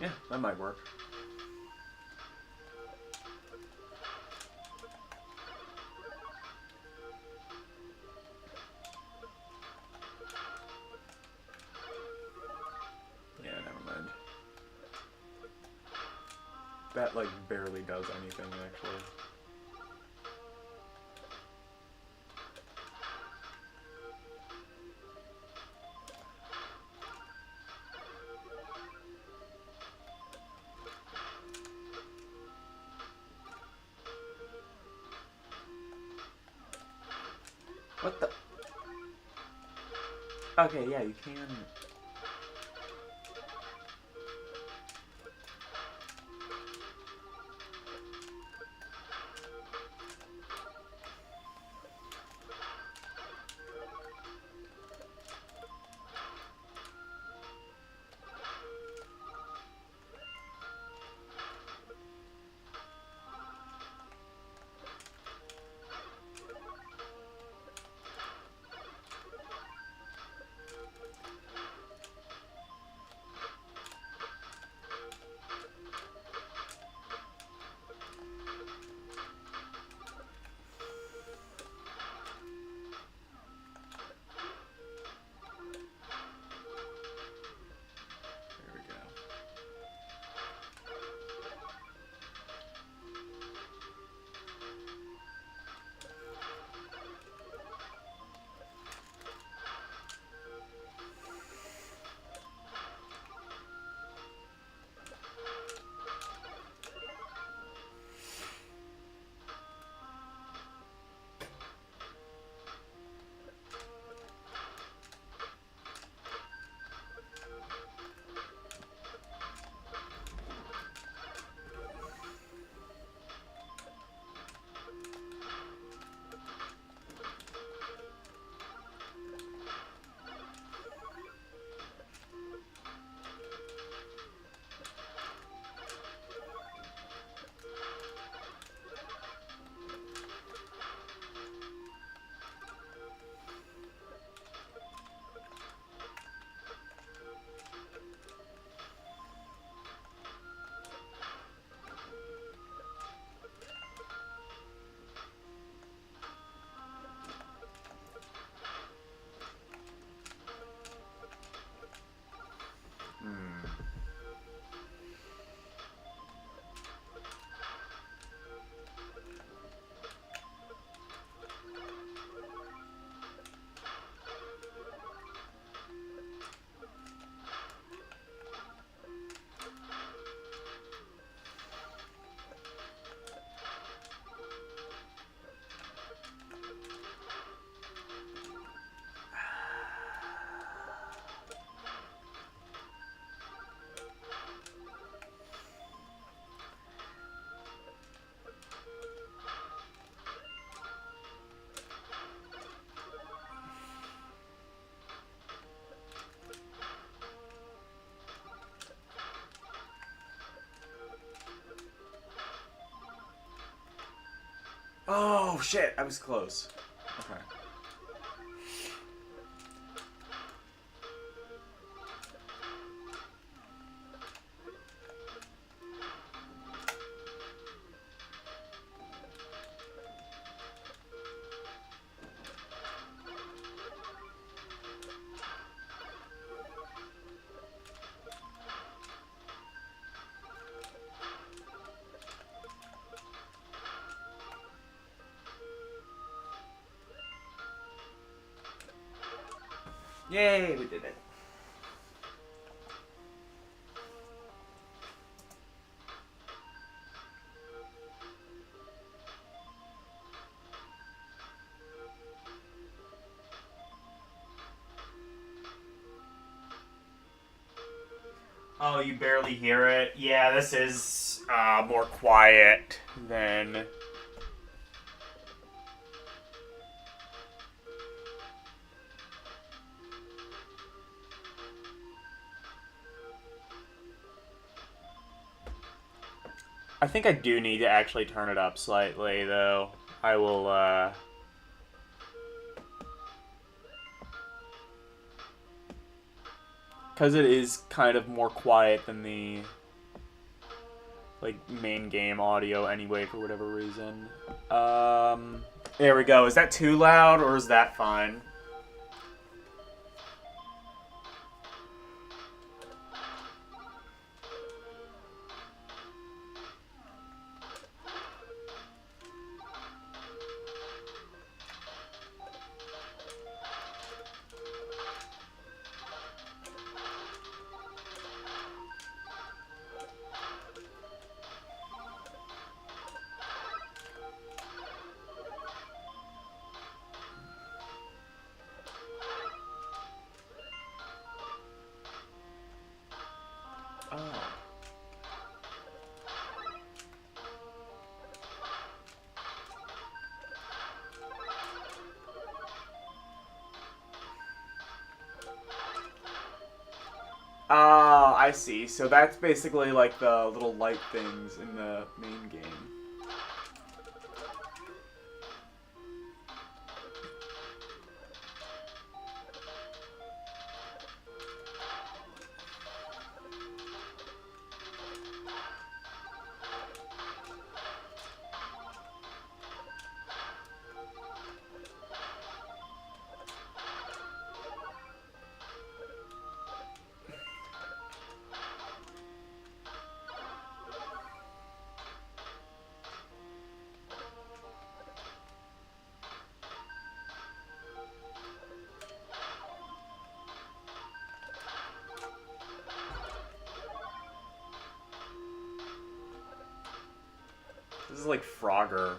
Yeah, that might work. Yeah, never mind. That, like, barely does anything, actually. What the? Okay, yeah, you can. There we go. Oh, shit, I was close. Okay. Yay, we did it. Oh, you barely hear it? Yeah, this is more quiet than... I think I do need to actually turn it up slightly, though. I will, because it is kind of more quiet than the, like, main game audio anyway, for whatever reason. There we go. Is that too loud, or is that fine? Oh. Ah, I see. So that's basically like the little light things in the main game. This is like Frogger.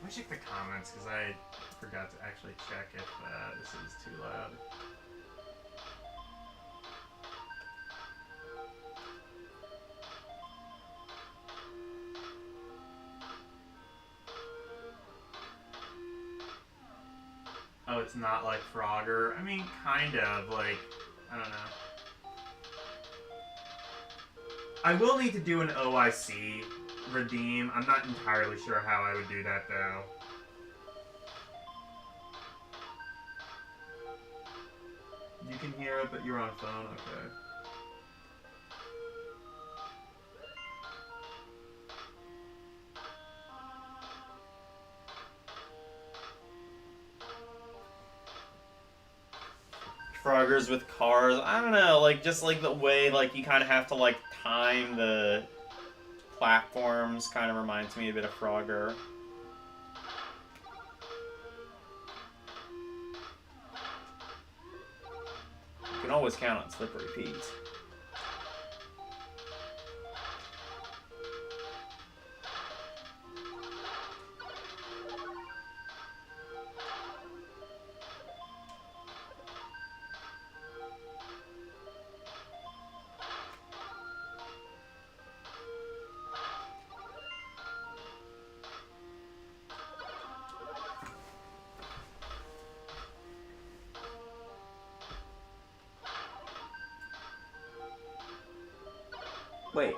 Let me check the comments because I forgot to actually check if this is too loud. Oh, it's not like Frogger. I mean, kind of. Like, I don't know. I will need to do an OIC redeem. I'm not entirely sure how I would do that, though. You can hear it, but you're on phone? Okay. Froggers with cars. I don't know, like, just like the way, like, you kind of have to, like, time the platforms kind of reminds me a bit of Frogger. You can always count on Slippery Pete. Wait,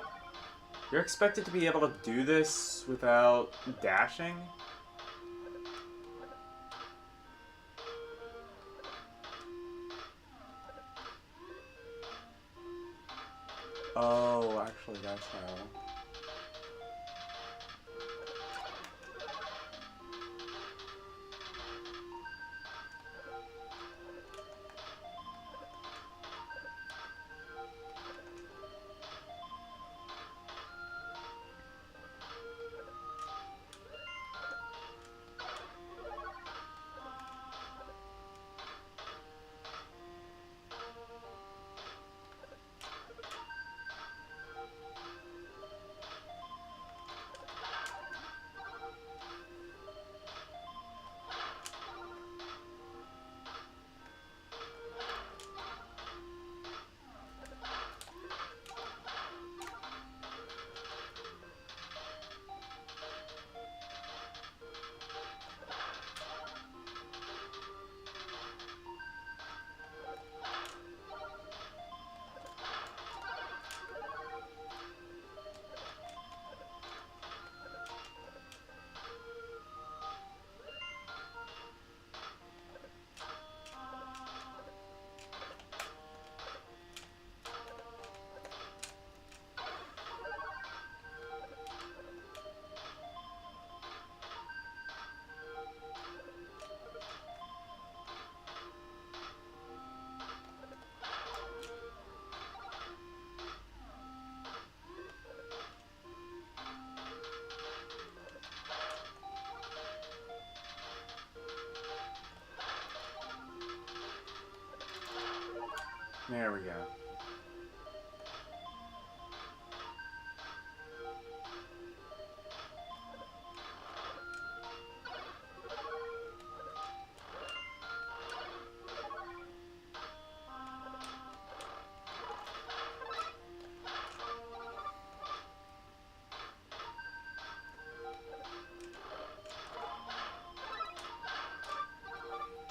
you're expected to be able to do this without dashing? Oh, actually, that's how. There we go.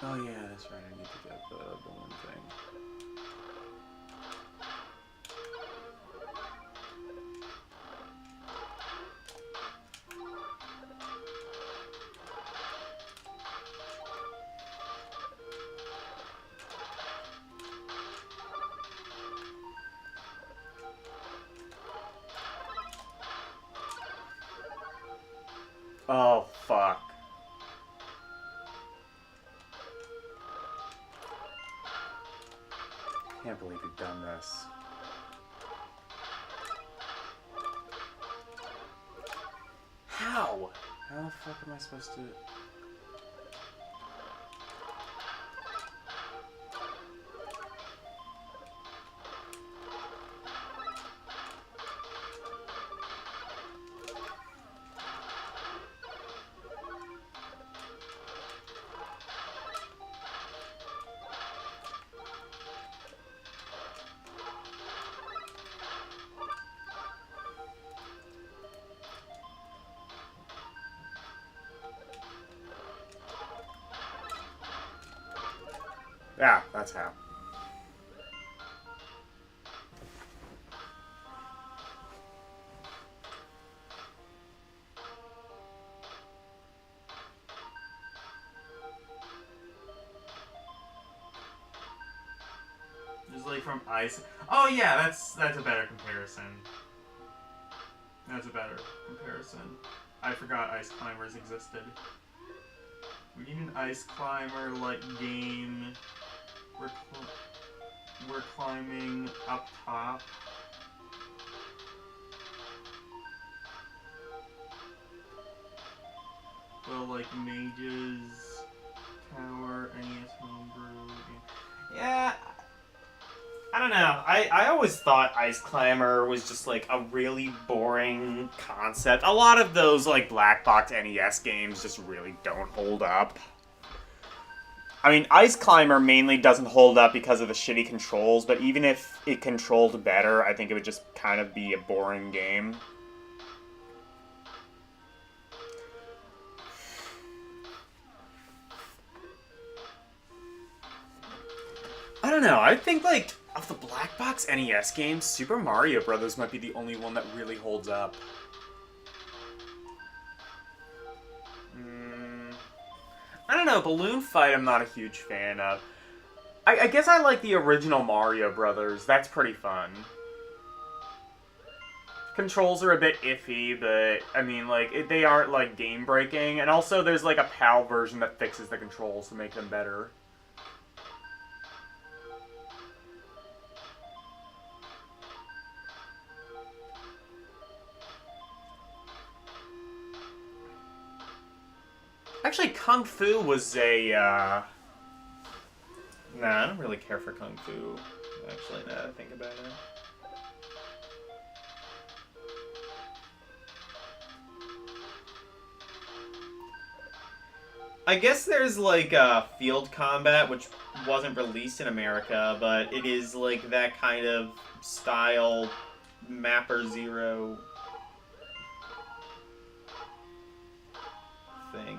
Oh yeah, that's right, I need to get the one thing. Oh, fuck. Can't believe you've done this. How? How the fuck am I supposed to... Yeah, that's how. Just like from ice. Oh yeah, that's a better comparison. That's a better comparison. I forgot ice climbers existed. We need an ice climber like game. We're climbing up top. Well, like mages, tower, NES homebrew. Yeah, I don't know. I always thought Ice Climber was just like a really boring concept. A lot of those like black box NES games just really don't hold up. I mean, Ice Climber mainly doesn't hold up because of the shitty controls, but even if it controlled better, I think it would just kind of be a boring game. I don't know. I think, like, of the black box NES games, Super Mario Brothers might be the only one that really holds up. I don't know. Balloon Fight I'm not a huge fan of. I guess I like the original Mario Brothers. That's pretty fun. Controls are a bit iffy, but, I mean, like, they aren't, like, game-breaking. And also, there's, like, a PAL version that fixes the controls to make them better. Actually, Kung Fu was a, Nah, I don't really care for Kung Fu. Actually, now that I think about it. I guess there's like Field Combat, which wasn't released in America, but it is like that kind of style Mapper Zero thing.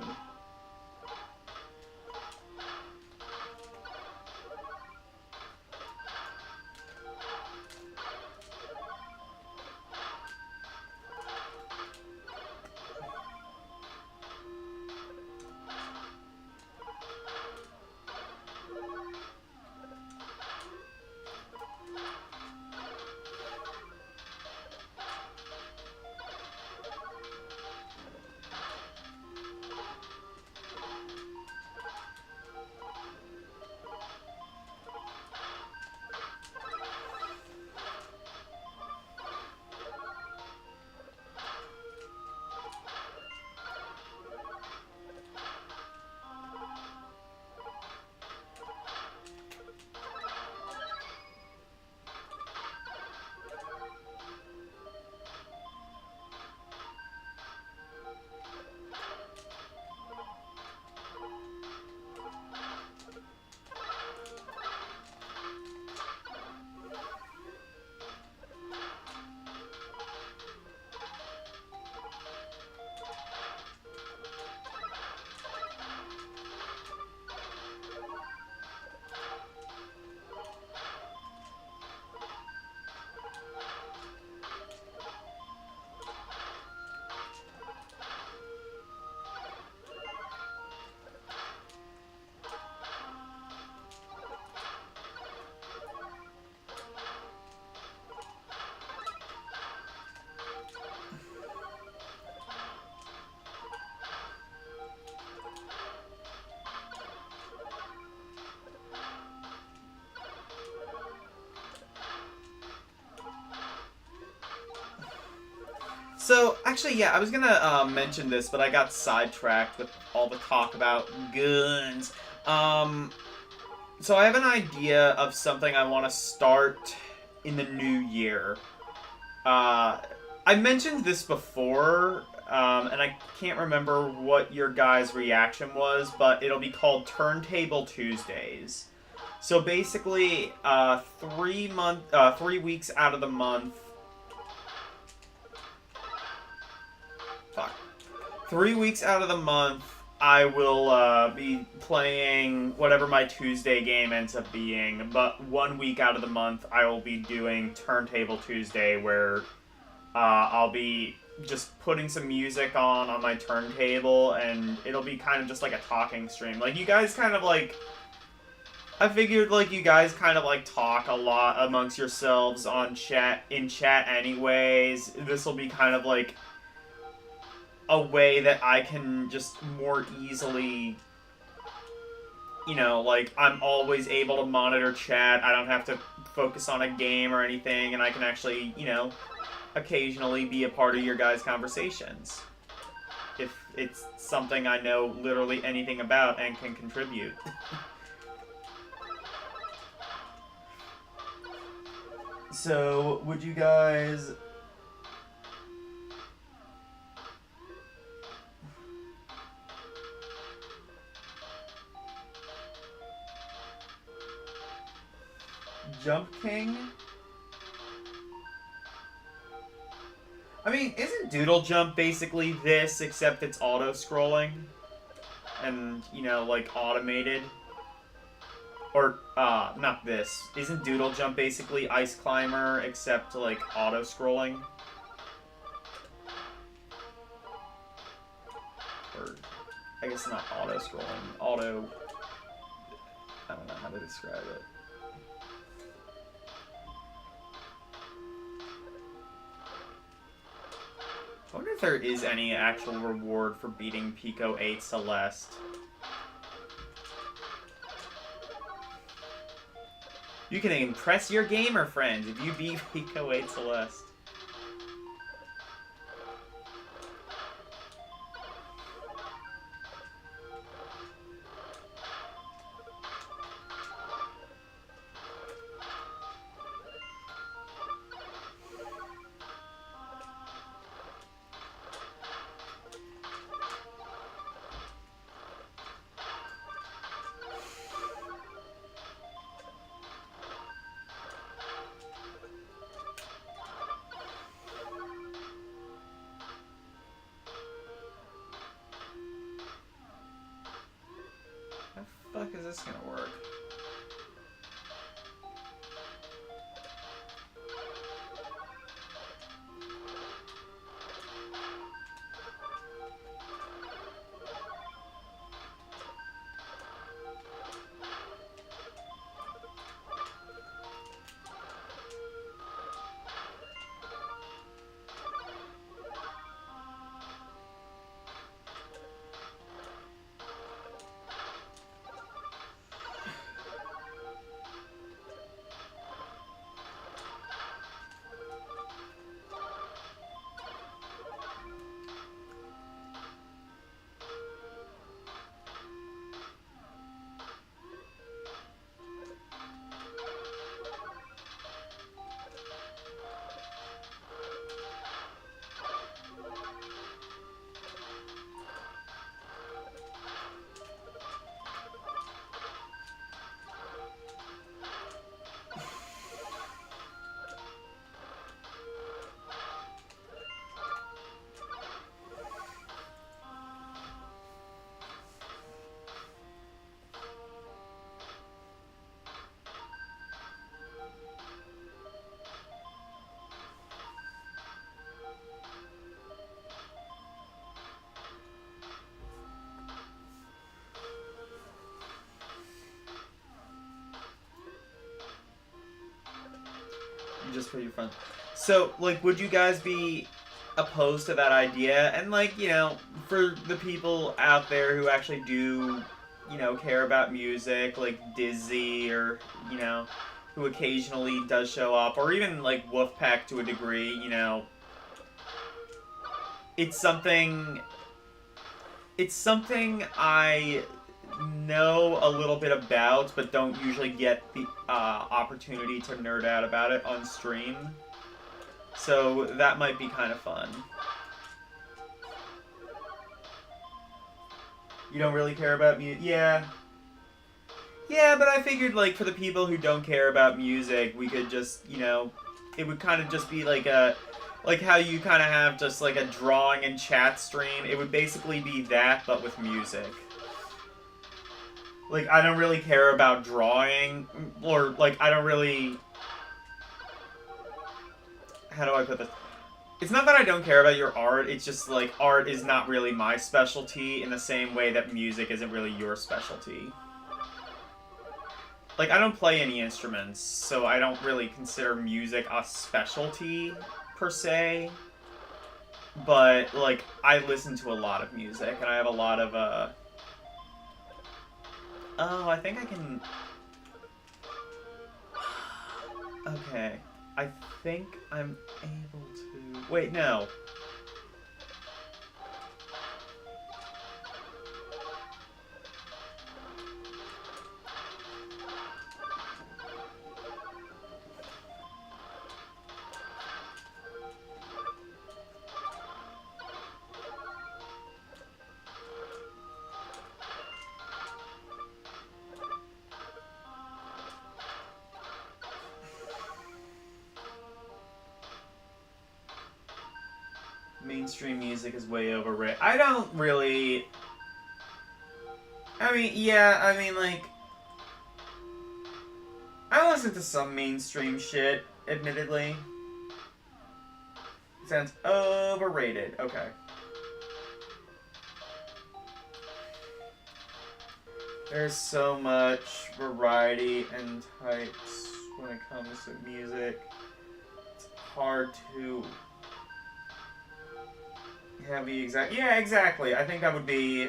So, actually, yeah, I was gonna mention this, but I got sidetracked with all the talk about guns. So I have an idea of something I want to start in the new year. I mentioned this before, and I can't remember what your guys' reaction was, but it'll be called Turntable Tuesdays. So basically, 3 weeks out of the month. Fuck. 3 weeks out of the month, I will be playing whatever my Tuesday game ends up being, but 1 week out of the month I will be doing Turntable Tuesday, where I'll be just putting some music on my turntable, and it'll be kind of just like a talking stream. Like, you guys kind of like... I figured, like, you guys kind of, like, talk a lot amongst yourselves in chat anyways. This will be kind of, like, a way that I can just more easily, you know, like, I'm always able to monitor chat. I don't have to focus on a game or anything, and I can actually, you know, occasionally be a part of your guys' conversations. If it's something I know literally anything about and can contribute. So, would you guys... Jump King? I mean, isn't Doodle Jump basically this, except it's auto-scrolling? And, you know, like, automated? Or, not this. Isn't Doodle Jump basically Ice Climber, except, like, auto-scrolling? Or, I guess not auto-scrolling. Auto... I don't know how to describe it. I wonder if there is any actual reward for beating PICOh 8 Celeste. You can impress your gamer friends if you beat PICOh 8 Celeste. How the fuck is this gonna work? Just for your fun. So, like, would you guys be opposed to that idea? And, like, you know, for the people out there who actually do, you know, care about music, like Dizzy, or, you know, who occasionally does show up, or even, like, Wolfpack to a degree, you know, it's something I know a little bit about, but don't usually get the opportunity to nerd out about it on stream. So that might be kind of fun. You don't really care about music? Yeah. Yeah, but I figured, like, for the people who don't care about music, we could just, you know, it would kind of just be like a Like how you kind of have just like a drawing and chat stream. It would basically be that, but with music. Like, I don't really care about drawing, or, like, I don't really... How do I put this? It's not that I don't care about your art, it's just, like, art is not really my specialty in the same way that music isn't really your specialty. Like, I don't play any instruments, so I don't really consider music a specialty, per se. But, like, I listen to a lot of music, and I have a lot of, Oh, I think I can... Okay. I think I'm able to... Wait, no. Mainstream music is way overrated. I don't really... I mean, yeah, I mean, like... I listen to some mainstream shit, admittedly. Sounds overrated. Okay. There's so much variety and types when it comes to music. It's hard to... have the exact... Yeah, exactly. I think that would be...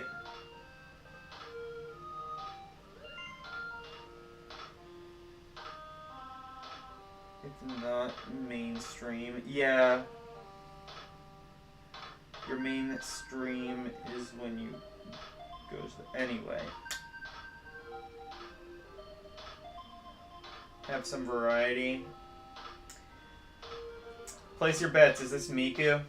It's not mainstream. Yeah. Your mainstream is when you go to... Anyway. Have some variety. Place your bets. Is this Miku?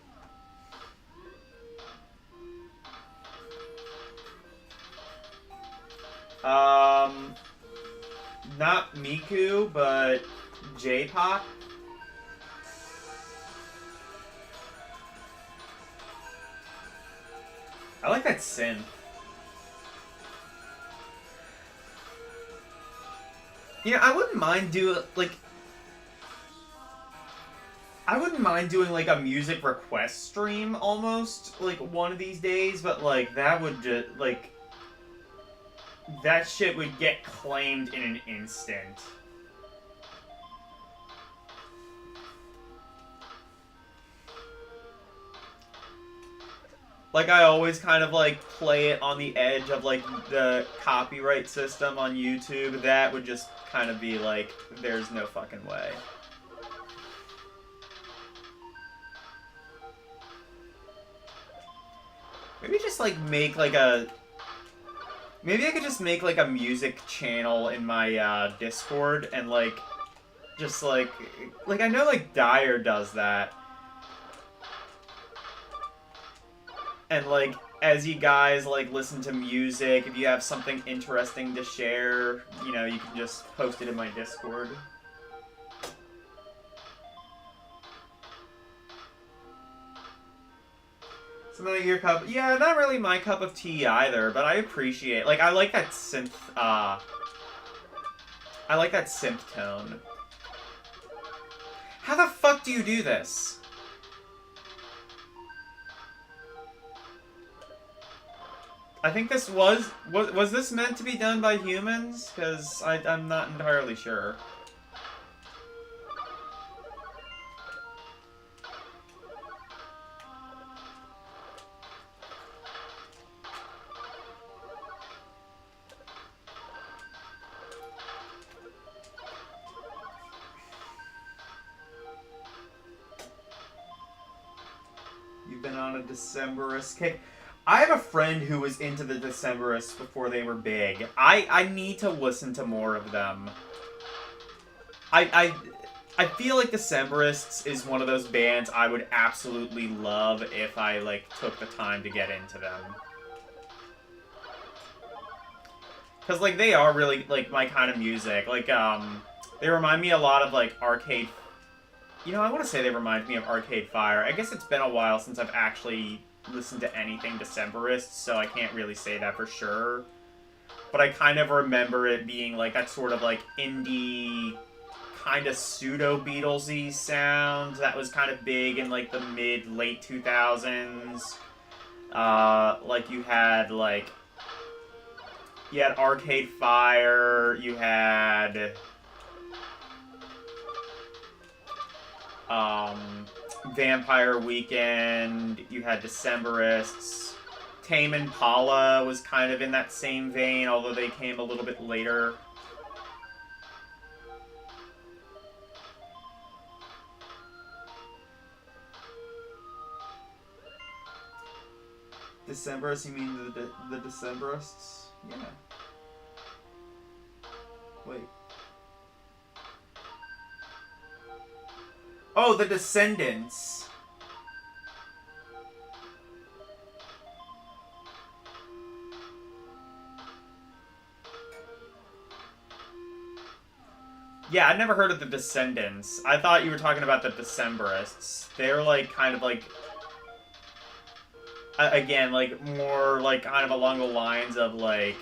Not Miku, but J-pop. I like that synth. You know, I wouldn't mind doing, like... I wouldn't mind doing, like, a music request stream, almost, like, one of these days, but, like, that would just, like... That shit would get claimed in an instant. Like, I always kind of, like, play it on the edge of, like, the copyright system on YouTube. That would just kind of be, like, there's no fucking way. Maybe just, like, make, like, a... Maybe I could just make, like, a music channel in my, Discord and, like, just, like, I know, like, Dyer does that. And, like, as you guys, like, listen to music, if you have something interesting to share, you know, you can just post it in my Discord. Something like your cup... Yeah, not really my cup of tea either, but I appreciate... Like, I like that synth, I like that synth tone. How the fuck do you do this? I think this was this meant to be done by humans? Because I'm not entirely sure. You've been on a Decemberist kick. I have a friend who was into the Decemberists before they were big. I need to listen to more of them. I feel like Decemberists is one of those bands I would absolutely love if I, like, took the time to get into them. Because, like, they are really, like, my kind of music. Like, they remind me a lot of, like, arcade... You know, I want to say they remind me of Arcade Fire. I guess it's been a while since I've actually listened to anything Decemberist, so I can't really say that for sure. But I kind of remember it being like that sort of like indie, kind of pseudo Beatlesy sound that was kind of big in like the late 2000s. Like you had Arcade Fire, you had Vampire Weekend, you had Decemberists. Tame Impala was kind of in that same vein, although they came a little bit later. Decemberists? You mean the Decemberists? Yeah. Wait. Oh, the Descendants. Yeah, I'd never heard of the Descendants. I thought you were talking about the Decemberists. They're like kind of like again, like more like kind of along the lines of like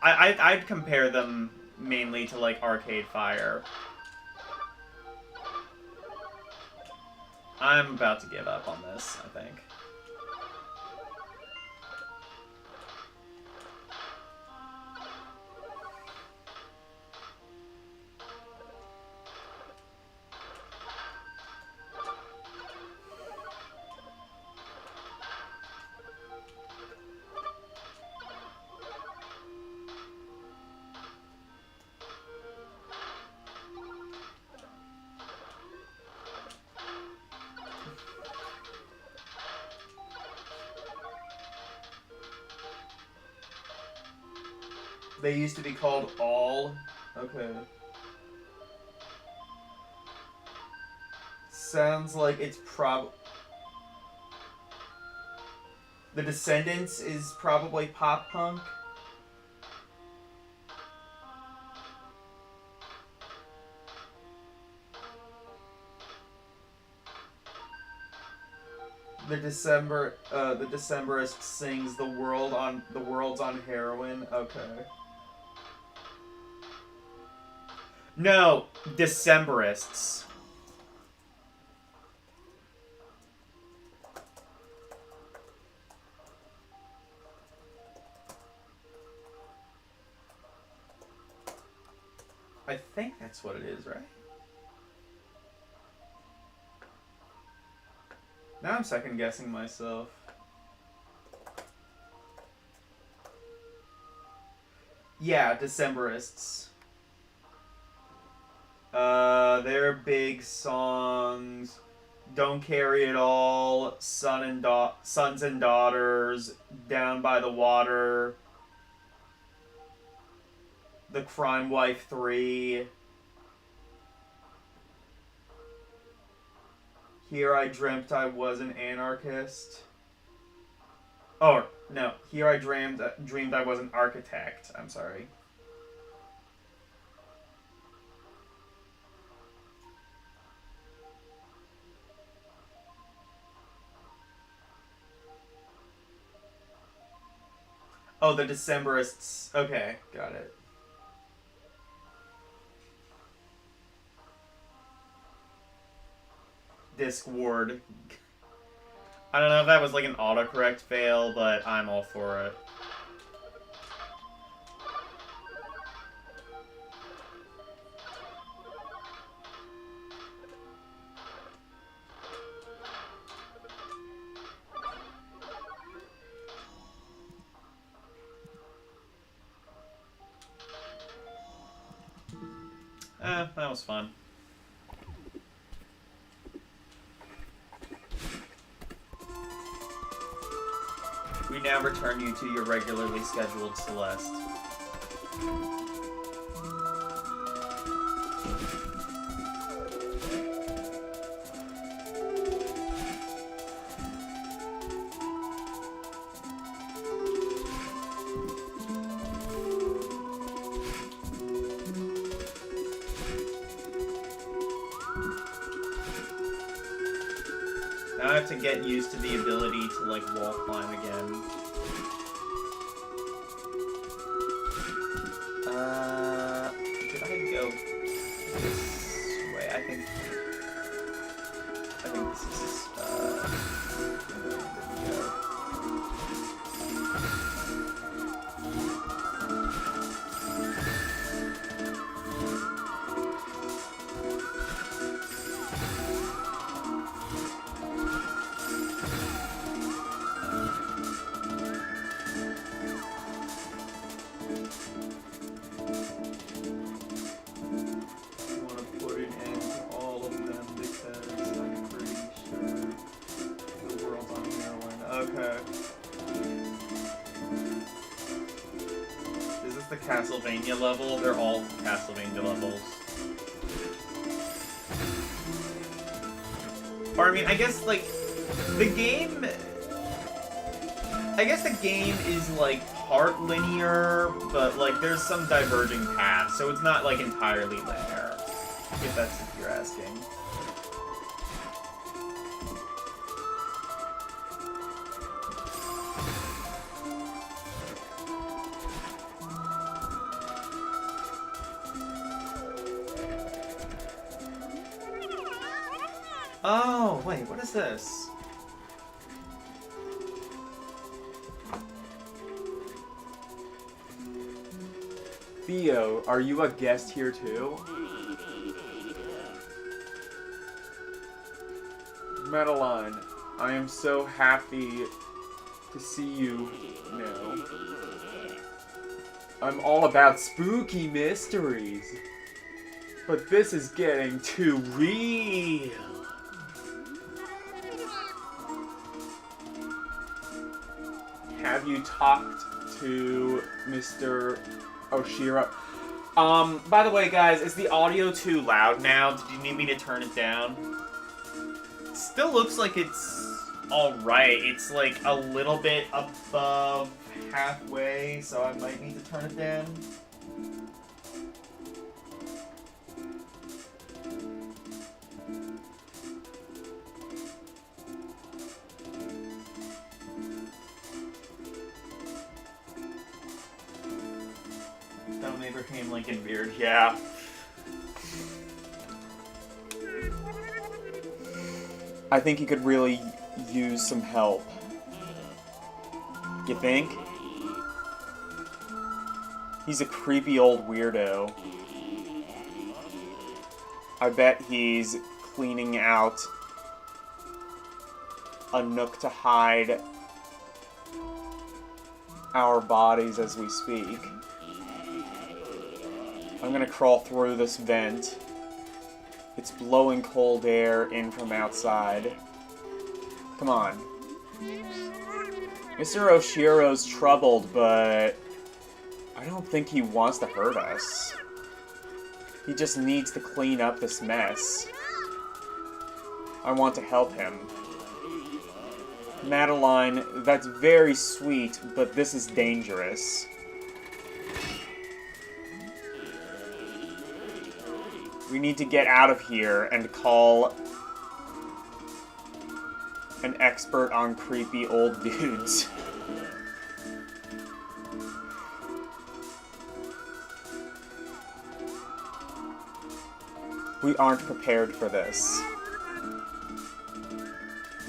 I'd compare them mainly to like Arcade Fire. I'm about to give up on this, I think. They used to be called All. Okay. Sounds like it's The Descendants is probably pop punk. The Decemberist sings the world's on heroin. Okay. No, Decemberists. I think that's what it is, right? Now I'm second guessing myself. Yeah, Decemberists. Their big songs: "Don't Carry It All," "Sons and Daughters," "Down by the Water," "The Crime Wife 3," "Here I Dreamt I Was an Anarchist." Oh, no. "Here I Dreamed I Was an Architect." I'm sorry. Oh, the Decemberists. Okay, got it. Discward. I don't know if that was like an autocorrect fail, but I'm all for it. That was fun. We now return you to your regularly scheduled Celeste. to get used to the ability to, like, wall climb again. Did I go this way? I think this is, where did we go? The Castlevania level, they're all Castlevania levels. Or I mean, I guess like the game is like part linear, but like there's some diverging paths, so it's not like entirely linear, if that's what you're asking. Oh, wait, what is this? Theo, are you a guest here too? Madeline, I am so happy to see you now. I'm all about spooky mysteries. But this is getting too real. Have you talked to Mr. Oshiro? By the way, guys, is the audio too loud now? Did you need me to turn it down? Still looks like it's alright. It's like a little bit above halfway, so I might need to turn it down. Dumb Abraham Lincoln beard, yeah. I think he could really use some help. You think? He's a creepy old weirdo. I bet he's cleaning out a nook to hide our bodies as we speak. I'm gonna crawl through this vent. It's blowing cold air in from outside. Come on. Mr. Oshiro's troubled, but I don't think he wants to hurt us. He just needs to clean up this mess. I want to help him. Madeline, that's very sweet, but this is dangerous. We need to get out of here and call an expert on creepy old dudes. We aren't prepared for this.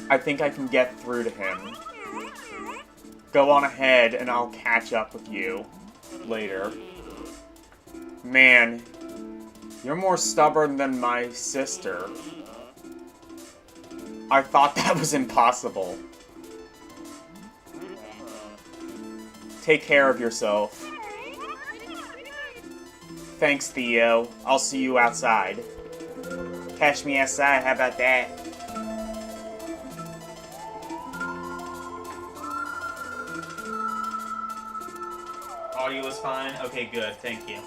I think I can get through to him. Go on ahead and I'll catch up with you later. Man, you're more stubborn than my sister. I thought that was impossible. Take care of yourself. Thanks, Theo. I'll see you outside. Catch me outside, how about that? Audio is fine? Okay, good. Thank you.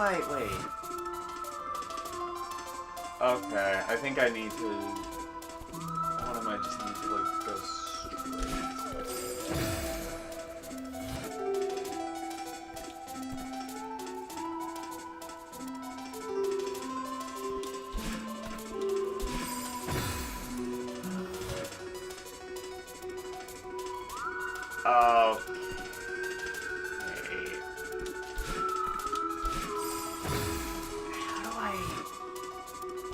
I... Wait. Okay, I think I need to... What am I just need to, like, go straight? Okay. How do I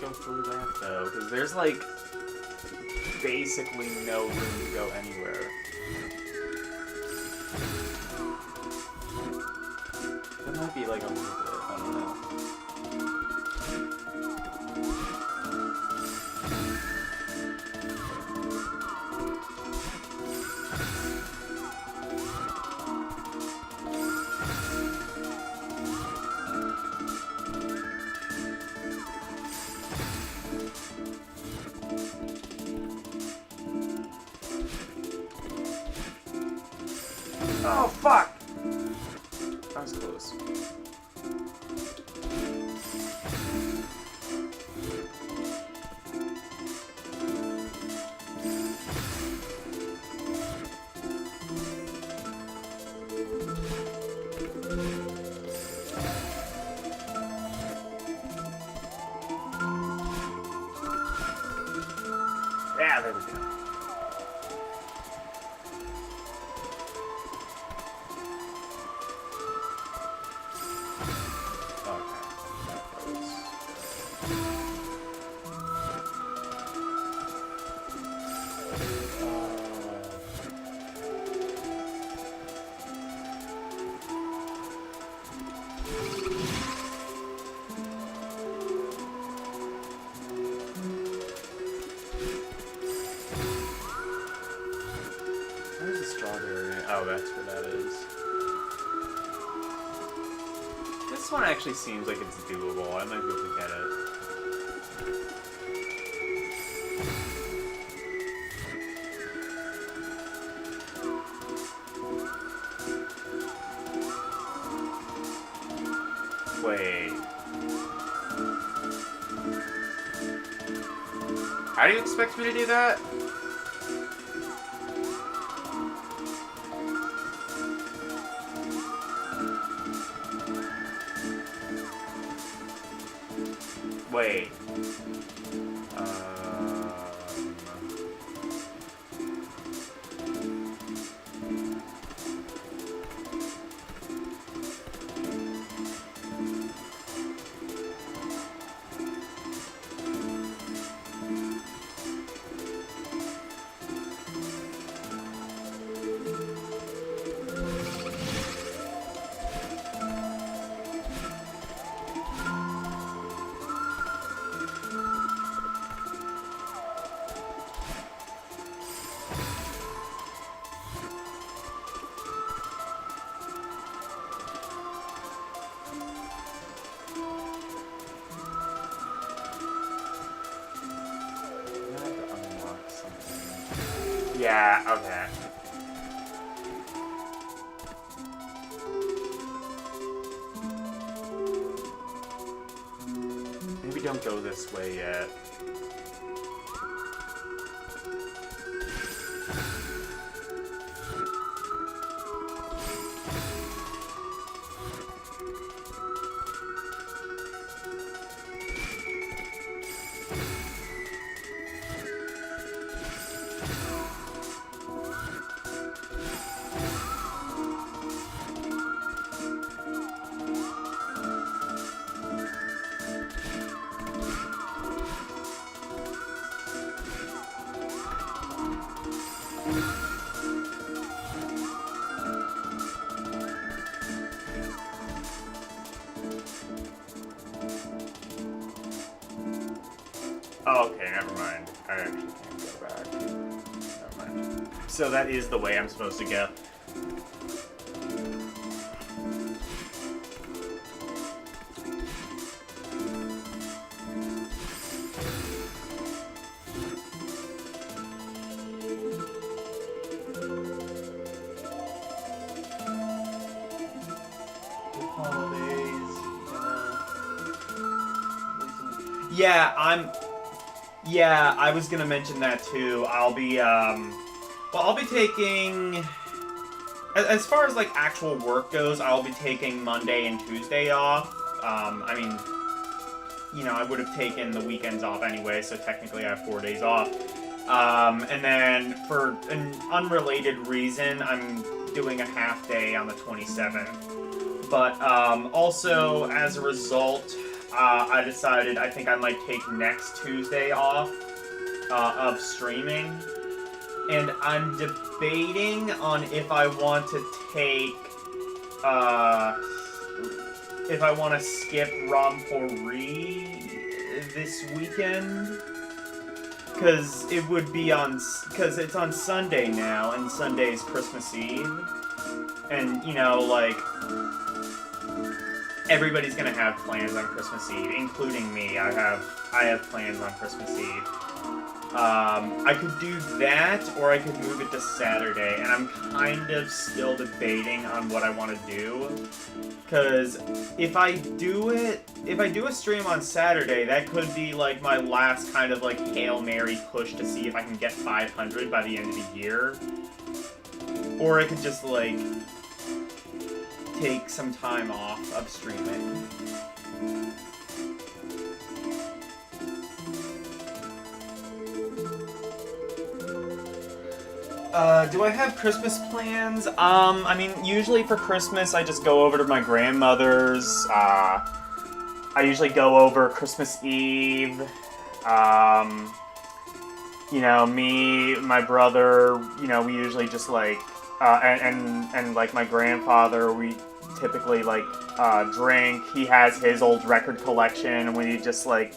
go through that though? Because there's like basically no room to go anywhere. That might be like a little bit, I don't know. Oh, fuck! That was close. Yeah, there we go. Where's the strawberry? Oh, that's where that is. This one actually seems like it's doable. I might be able to get it. Wait. How do you expect me to do that? Wait. Yeah, okay. Maybe don't go this way yet. Oh, okay, never mind. I actually can't go back. Never mind. So that is the way I'm supposed to go. Holidays, Yeah, I was gonna mention that too. I'll be taking. As far as like actual work goes, I'll be taking Monday and Tuesday off. I mean, I would have taken the weekends off anyway, so technically I have 4 days off. And then for an unrelated reason, I'm doing a half day on the 27th. But also, as a result, I decided I think I might take next Tuesday off of streaming. And I'm debating on if I want to take, if I want to skip Rompori this weekend. Because it would be because it's on Sunday now, and Sunday is Christmas Eve. And, like, everybody's gonna have plans on Christmas Eve, including me. I have plans on Christmas Eve. I could do that, or I could move it to Saturday, and I'm kind of still debating on what I want to do. Because if I do a stream on Saturday, that could be like my last kind of like Hail Mary push to see if I can get 500 by the end of the year. Or I could just like take some time off of streaming. Do I have Christmas plans? I mean, usually for Christmas I just go over to my grandmother's. I usually go over Christmas Eve. Me, my brother, we usually just like, and like my grandfather, we typically like, drink. He has his old record collection, and we just like,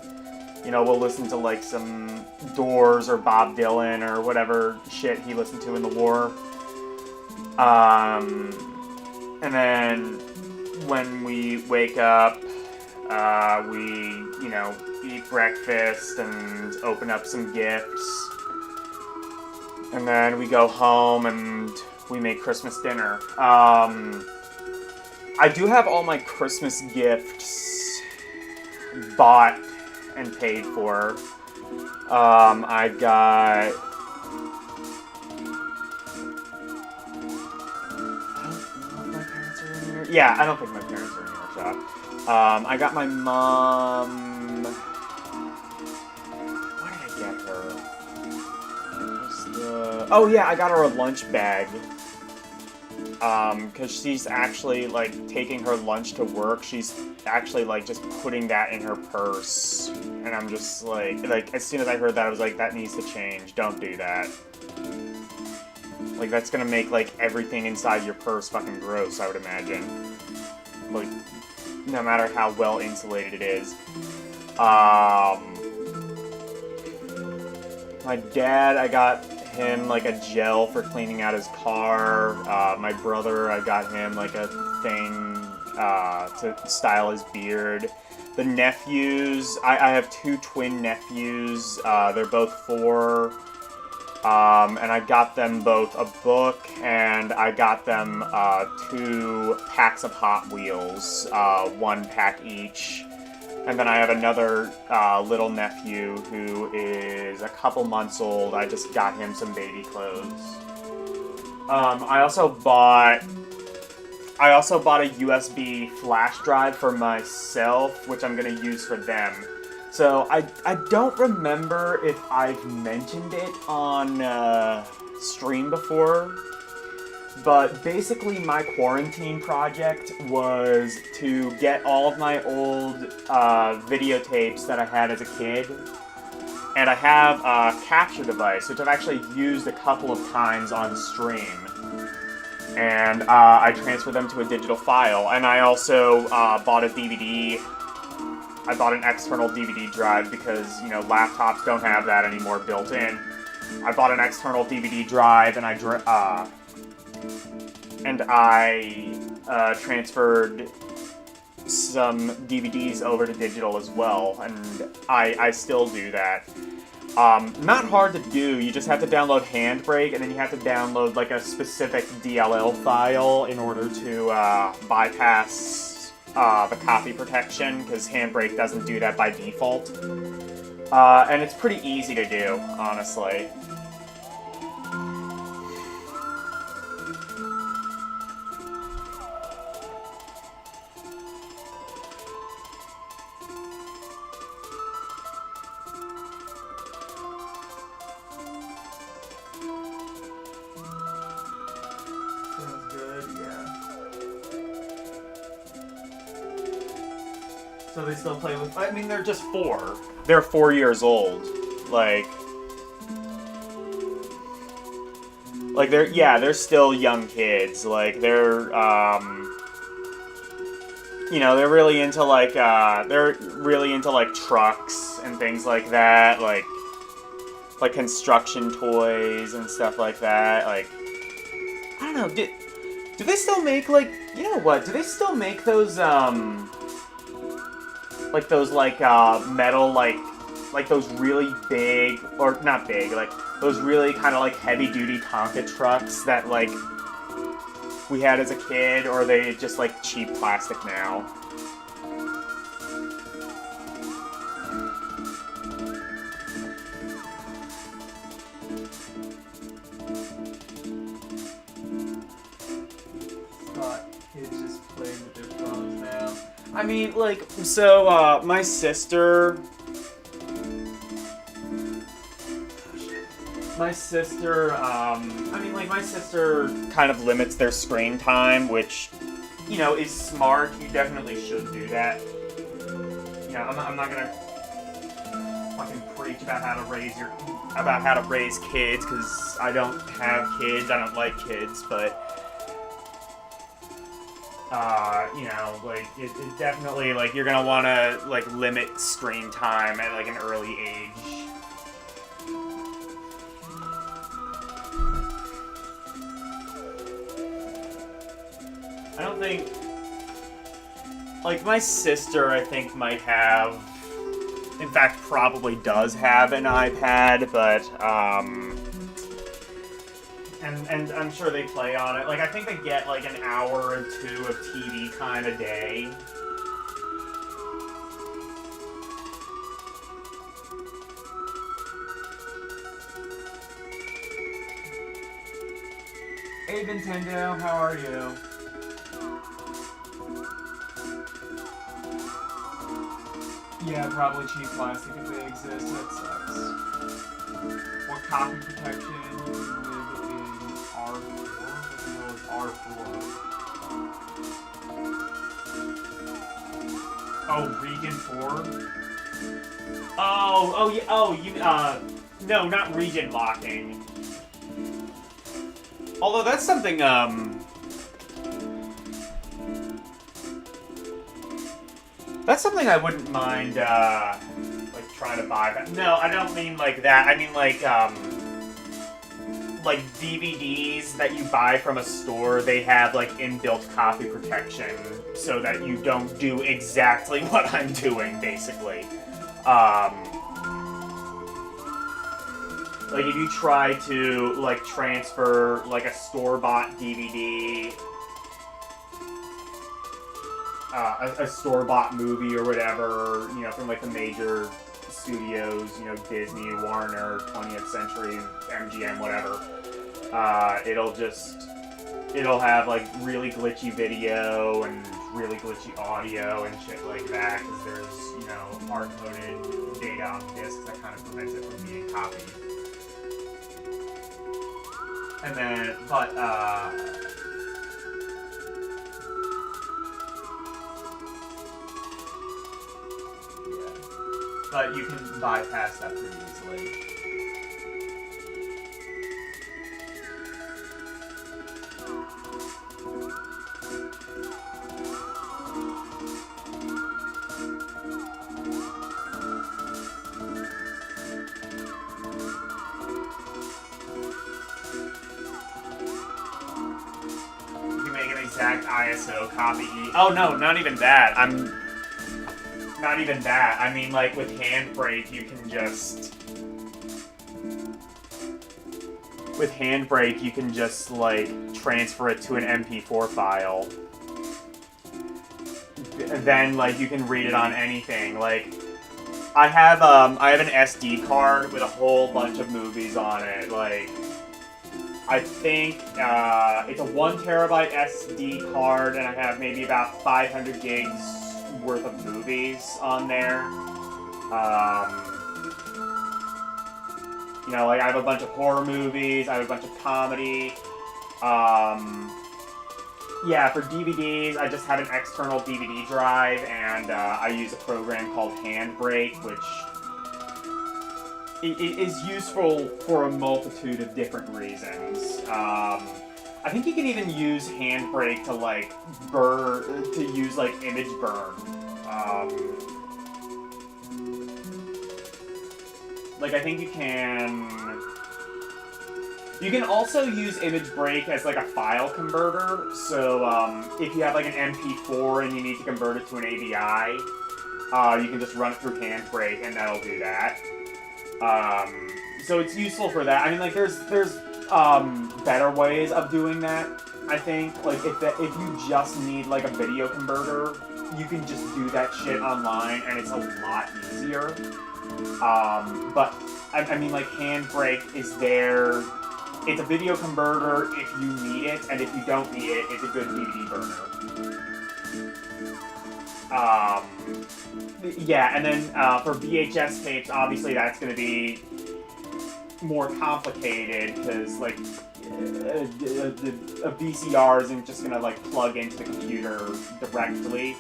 we'll listen to like some Doors or Bob Dylan or whatever shit he listened to in the war. And then when we wake up, we, eat breakfast and open up some gifts. And then we go home and we make Christmas dinner. I do have all my Christmas gifts bought and paid for. I've got... Yeah, I don't think my parents are in here. Shut up. I got my mom... What did I get her? Oh yeah, I got her a lunch bag. Because she's actually, like, taking her lunch to work. She's actually, like, just putting that in her purse. And I'm just, like, as soon as I heard that, I was like, that needs to change. Don't do that. Like, that's gonna make, like, everything inside your purse fucking gross, I would imagine. Like, no matter how well insulated it is. My dad, I got him like a gel for cleaning out his car. My brother, I got him like a thing to style his beard. The nephews, I have two twin nephews. They're both 4. And I got them both a book, and I got them 2 packs of Hot Wheels, 1 pack each. And then I have another little nephew who is a couple months old. I just got him some baby clothes. I also bought a USB flash drive for myself, which I'm going to use for them. So I don't remember if I've mentioned it on stream before, but basically my quarantine project was to get all of my old videotapes that I had as a kid, and I have a capture device, which I've actually used a couple of times on stream, and I transferred them to a digital file, and I also bought a DVD. I bought an external DVD drive because, laptops don't have that anymore built in. I bought an external DVD drive, and I transferred some DVDs over to digital as well, and I still do that. Not hard to do, you just have to download Handbrake, and then you have to download like a specific DLL file in order to bypass the copy protection, because Handbrake doesn't do that by default. And it's pretty easy to do, honestly. So they still play with... I mean, they're just 4. They're 4 years old. Like they're still young kids. Like, they're, you know, they're really into, like, trucks and things like that. Like construction toys and stuff like that. Like, I don't know, do they still make, like, you know what? Do they still make those, like those, like, metal, like those really big, or not big, like, those really kind of, like, heavy-duty Tonka trucks that, like, we had as a kid, or are they just, like, cheap plastic now? Kids just playing with their phones now. I mean, like, so, my sister... My sister Kind of limits their screen time, which, you know, is smart. You definitely should do that. You know, I'm not gonna fucking preach about how to raise kids, because I don't have kids. I don't like kids, but you know, like, it definitely, like, you're gonna want to, like, limit screen time at, like, an early age. I don't think, like, my sister, I think, might have, in fact, probably does have an iPad, but, and I'm sure they play on it. Like, I think they get, like, an hour or 2 of TV time a day. Hey, Nintendo, how are you? Yeah, probably cheap plastic if they exist. That sucks. What copy protection? You can live in R4? What the hell is R4? Oh, Region 4? Oh, yeah, no, not region locking. Although that's something, that's something I wouldn't mind, like, trying to buy. No, I don't mean like that. I mean, like DVDs that you buy from a store, they have, like, inbuilt copy protection so that you don't do exactly what I'm doing, basically. Like, if you try to, like, transfer, like, a store-bought DVD, a store-bought movie or whatever, you know, from, like, the major studios, you know, Disney, Warner, 20th Century, MGM, whatever, it'll have, like, really glitchy video and really glitchy audio and shit like that, because there's, you know, hard-coded data on discs that kind of prevents it from being copied. And then, but, yeah. But you can bypass that pretty easily. Exact ISO copy. Oh no, not even that. Not even that. I mean, like, with Handbrake, you can just... With Handbrake, you can just, like, transfer it to an MP4 file. then like you can read it on anything. Like I have an SD card with a whole bunch of movies on it. Like I think it's a 1 terabyte SD card, and I have maybe about 500 gigs worth of movies on there. You know, like I have a bunch of horror movies, I have a bunch of comedy. Yeah, for DVDs, I just have an external DVD drive, and I use a program called Handbrake, which is useful for a multitude of different reasons. I think you can even use Handbrake to like use like image burn. Like I think you can also use Image Break as like a file converter. So if you have like an MP4 and you need to convert it to an AVI, you can just run it through Handbrake and that'll do that. So it's useful for that. I mean, like there's better ways of doing that. I think like if you just need like a video converter, you can just do that shit online and it's a lot easier. But I mean, like Handbrake is there. It's a video converter if you need it, and if you don't need it, it's a good DVD burner. Yeah, and then for VHS tapes, obviously that's going to be more complicated because like a VCR isn't just going to like plug into the computer directly.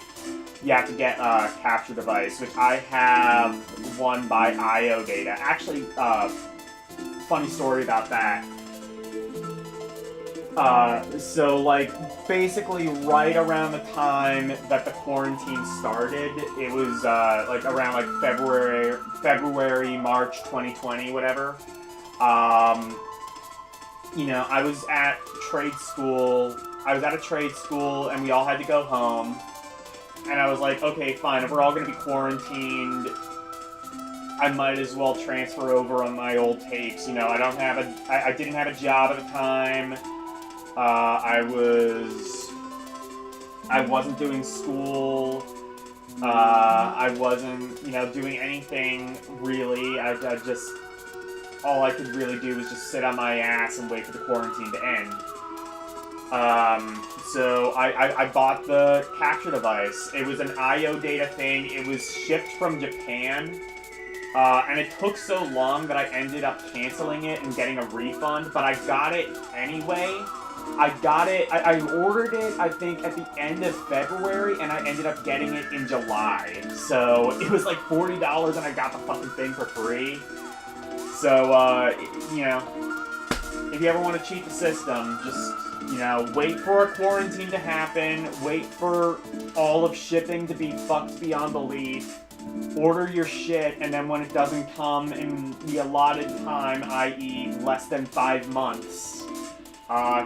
You have to get a capture device, which I have one by IO Data. Actually, funny story about that. So like basically right around the time that the quarantine started, it was like around like February, March 2020, whatever. You know, I was at trade school. I was at a trade school, and we all had to go home. And I was like, okay, fine. If we're all gonna be quarantined, I might as well transfer over on my old tapes. You know, I didn't have a job at the time. I wasn't doing school. I wasn't, you know, doing anything really. I just, all I could really do was just sit on my ass and wait for the quarantine to end. So I bought the capture device. It was an IO Data thing. It was shipped from Japan. And it took so long that I ended up canceling it and getting a refund, but I got it anyway. I ordered it, I think, at the end of February, and I ended up getting it in July. So it was like $40, and I got the fucking thing for free. So, you know, if you ever want to cheat the system, just, you know, wait for a quarantine to happen, wait for all of shipping to be fucked beyond belief, order your shit, and then when it doesn't come in the allotted time, i.e. less than 5 months,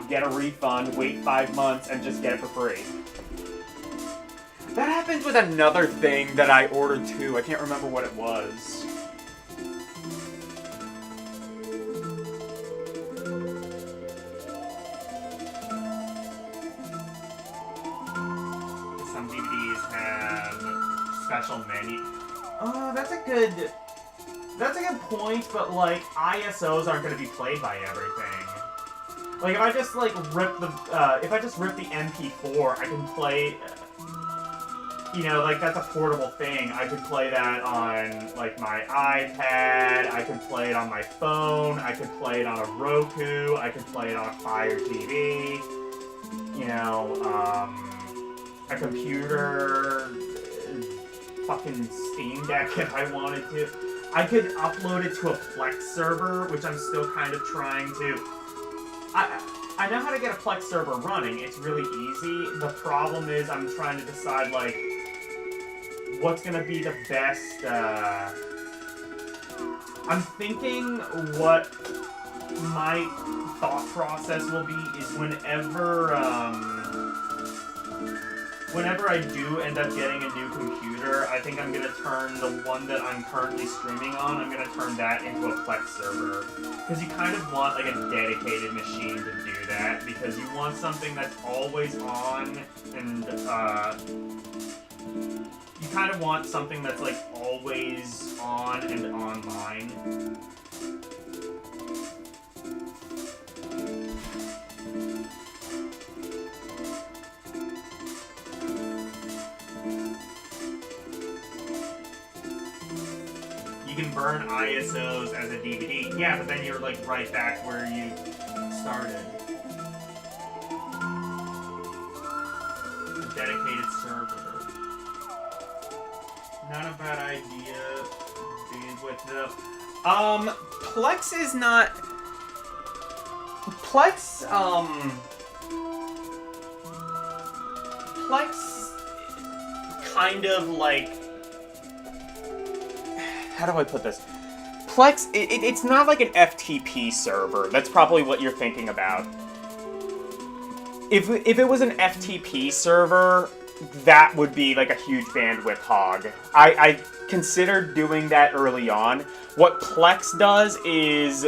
get a refund, wait 5 months, and just get it for free. That happens with another thing that I ordered too. I can't remember what it was. Some DVDs have special menu. That's a good point, but like ISOs aren't going to be played by everything. Like if I just like rip the MP4, I can play. You know, like that's a portable thing. I could play that on like my iPad. I could play it on my phone. I could play it on a Roku. I could play it on a Fire TV. You know, a computer, fucking Steam Deck if I wanted to. I could upload it to a Plex server, which I'm still kind of trying to. I know how to get a Plex server running. It's really easy. The problem is I'm trying to decide, like, what's going to be the best, I'm thinking what my thought process will be is whenever I do end up getting a new computer, I think I'm going to turn the one that I'm currently streaming on, I'm going to turn that into a Plex server. Because you kind of want like a dedicated machine to do that, because you want something that's always on, and You kind of want something that's like always on and online. You can burn ISOs as a DVD. Yeah, but then you're like right back where you started. A dedicated server. Not a bad idea. Bandwidth though. Plex is not. Plex, Plex kind of like. How do I put this? Plex, it's not like an FTP server. That's probably what you're thinking about. If it was an FTP server, that would be like a huge bandwidth hog. I considered doing that early on. What Plex does is...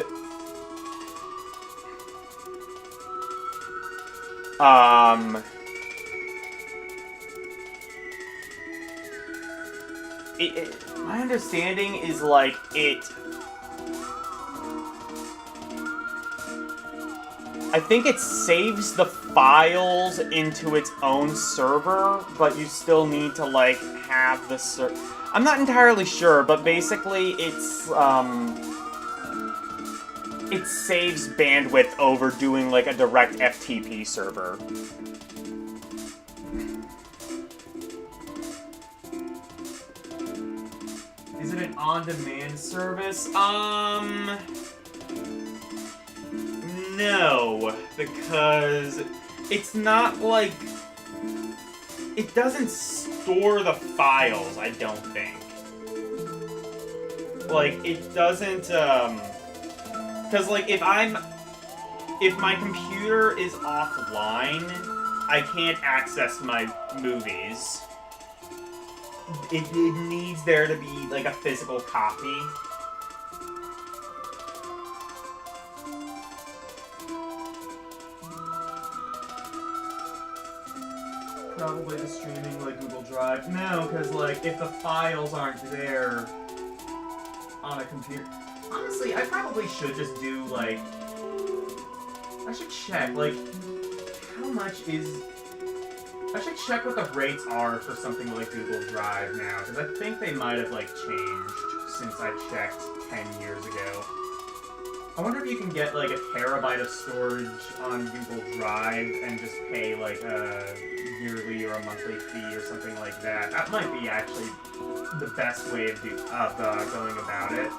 my understanding is like I think it saves the files into its own server, but you still need to like have the I'm not entirely sure, but basically it's it saves bandwidth over doing like a direct FTP server. Is it an on-demand service? No, because it's not like... It doesn't store the files, I don't think. Like, it doesn't, because, like, if my computer is offline, I can't access my movies. It needs there to be, like, a physical copy. Probably the streaming, like, Google Drive. No, because, like, if the files aren't there on a computer... Honestly, I probably should just do, like... I should check, like, how much is... I should check what the rates are for something like Google Drive now, because I think they might have, like, changed since I checked 10 years ago. I wonder if you can get, like, a terabyte of storage on Google Drive and just pay, like, a yearly or a monthly fee or something like that. That might be actually the best way of going about it.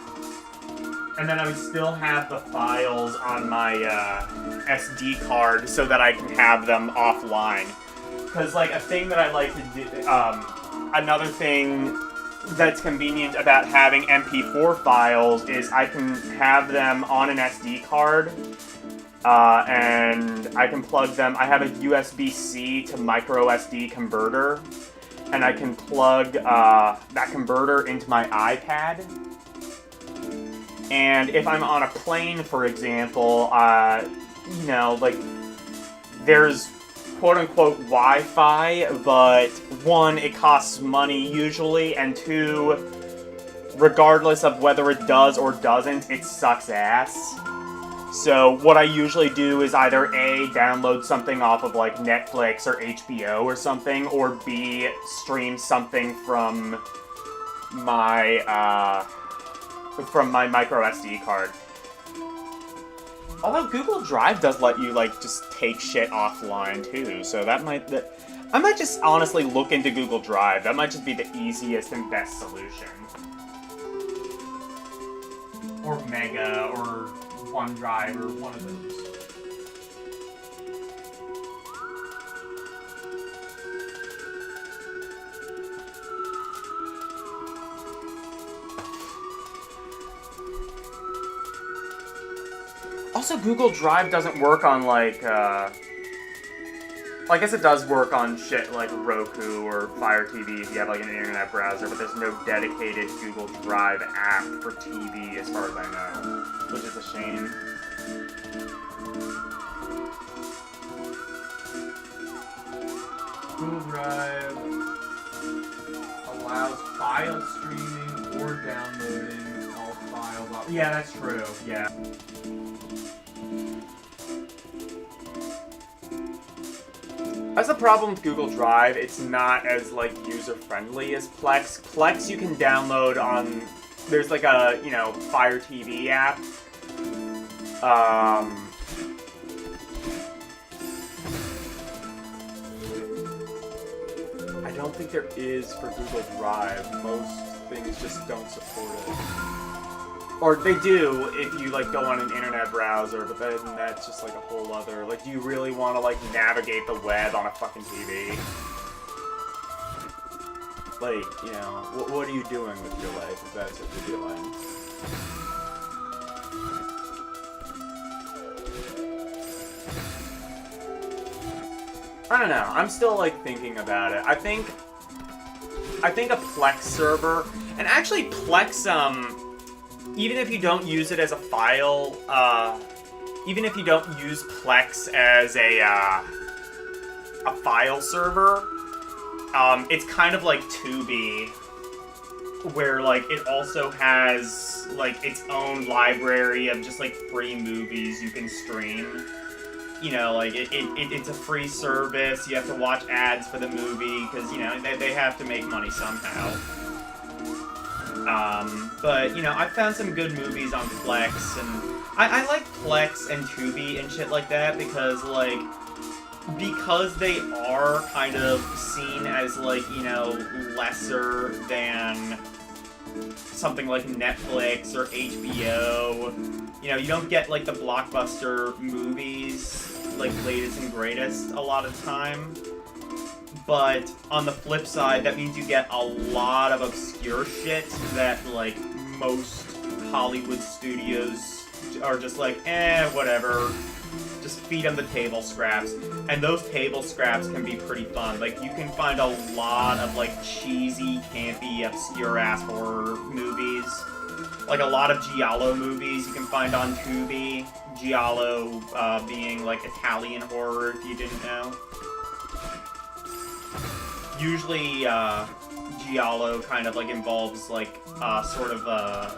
And then I would still have the files on my SD card so that I can have them offline. Because, like, a thing that I like to do, another thing that's convenient about having MP4 files is I can have them on an SD card, and I can plug them. I have a USB-C to micro SD converter, and I can plug that converter into my iPad. And if I'm on a plane, for example, you know, like, there's quote-unquote Wi-Fi, but one, it costs money usually, and two, regardless of whether it does or doesn't, it sucks ass. So what I usually do is either A, download something off of like Netflix or HBO or something, or B, stream something from my micro SD card. Although Google Drive does let you, like, just take shit offline, too, so that might... I might just honestly look into Google Drive. That might just be the easiest and best solution. Or Mega, or OneDrive, or one of those. Also, Google Drive doesn't work on, like, well, I guess it does work on shit like Roku or Fire TV if you have, like, an internet browser, but there's no dedicated Google Drive app for TV as far as I know, which is a shame. Google Drive allows file streaming or downloading all files. Yeah, that's true. Yeah. That's the problem with Google Drive. It's not as like user-friendly as Plex. Plex you can download on. There's like a Fire TV app. I don't think there is for Google Drive. Most things just don't support it. Or they do if you like go on an internet browser, but then that's just like a whole other, like, do you really want to like navigate the web on a fucking TV? Like, what are you doing with your life if that's what you're doing? I don't know. I'm still like thinking about it. I think a Plex server, and actually Plex, even if you don't use it as a file, even if you don't use Plex as a file server, it's kind of like Tubi, where like it also has like its own library of just like free movies you can stream. Like it's a free service. You have to watch ads for the movie because they have to make money somehow. But I found some good movies on Plex, and I like Plex and Tubi and shit like that because they are kind of seen as like lesser than something like Netflix or HBO. You don't get like the blockbuster movies, like latest and greatest a lot of the time. But on the flip side, that means you get a lot of obscure shit that like most Hollywood studios are just like, whatever. Just feed them the table scraps. And those table scraps can be pretty fun. Like, you can find a lot of like cheesy, campy, obscure-ass horror movies. Like a lot of Giallo movies you can find on Tubi. Giallo being like Italian horror, if you didn't know. Usually, Giallo kind of like involves like sort of a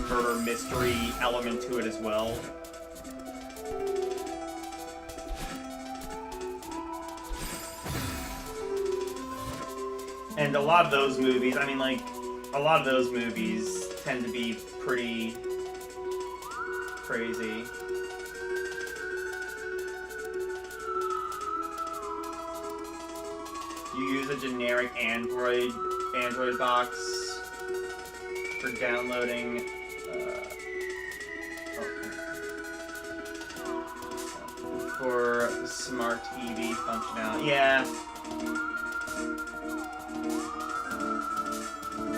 murder mystery element to it as well. And a lot of those movies, tend to be pretty crazy. You use a generic Android box for downloading. For smart TV functionality. Yeah.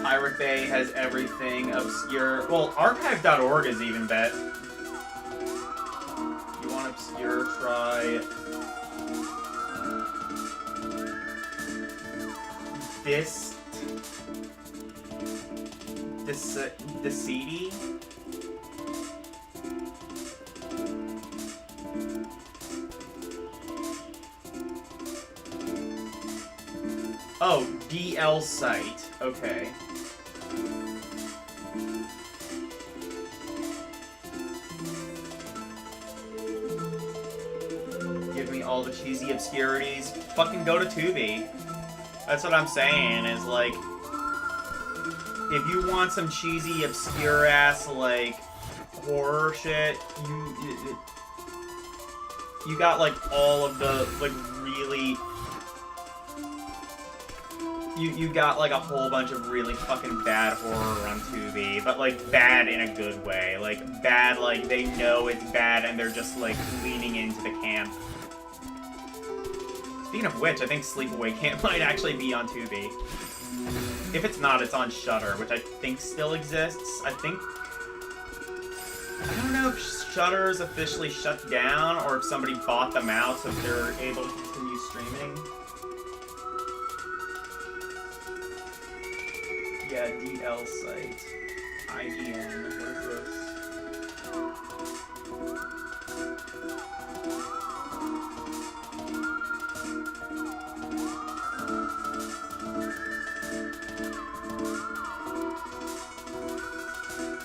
Pirate Bay has everything obscure. Well, archive.org is even bet. You want obscure, try Decidi. Oh, DL site. Okay. Give me all the cheesy obscurities. Fucking go to Tubi. That's what I'm saying, is like, if you want some cheesy, obscure-ass, like, horror shit, you got, like, all of the, like, really... You got, like, a whole bunch of really fucking bad horror on Tubi, but, like, bad in a good way. Like, bad, like, they know it's bad and they're just, like, leaning into the camp. Speaking of which, I think Sleepaway Camp might actually be on Tubi. If it's not, it's on Shudder, which I think still exists. I don't know if Shudder's officially shut down or if somebody bought them out so they're able to continue streaming. Yeah, DL site. IDN. What is this?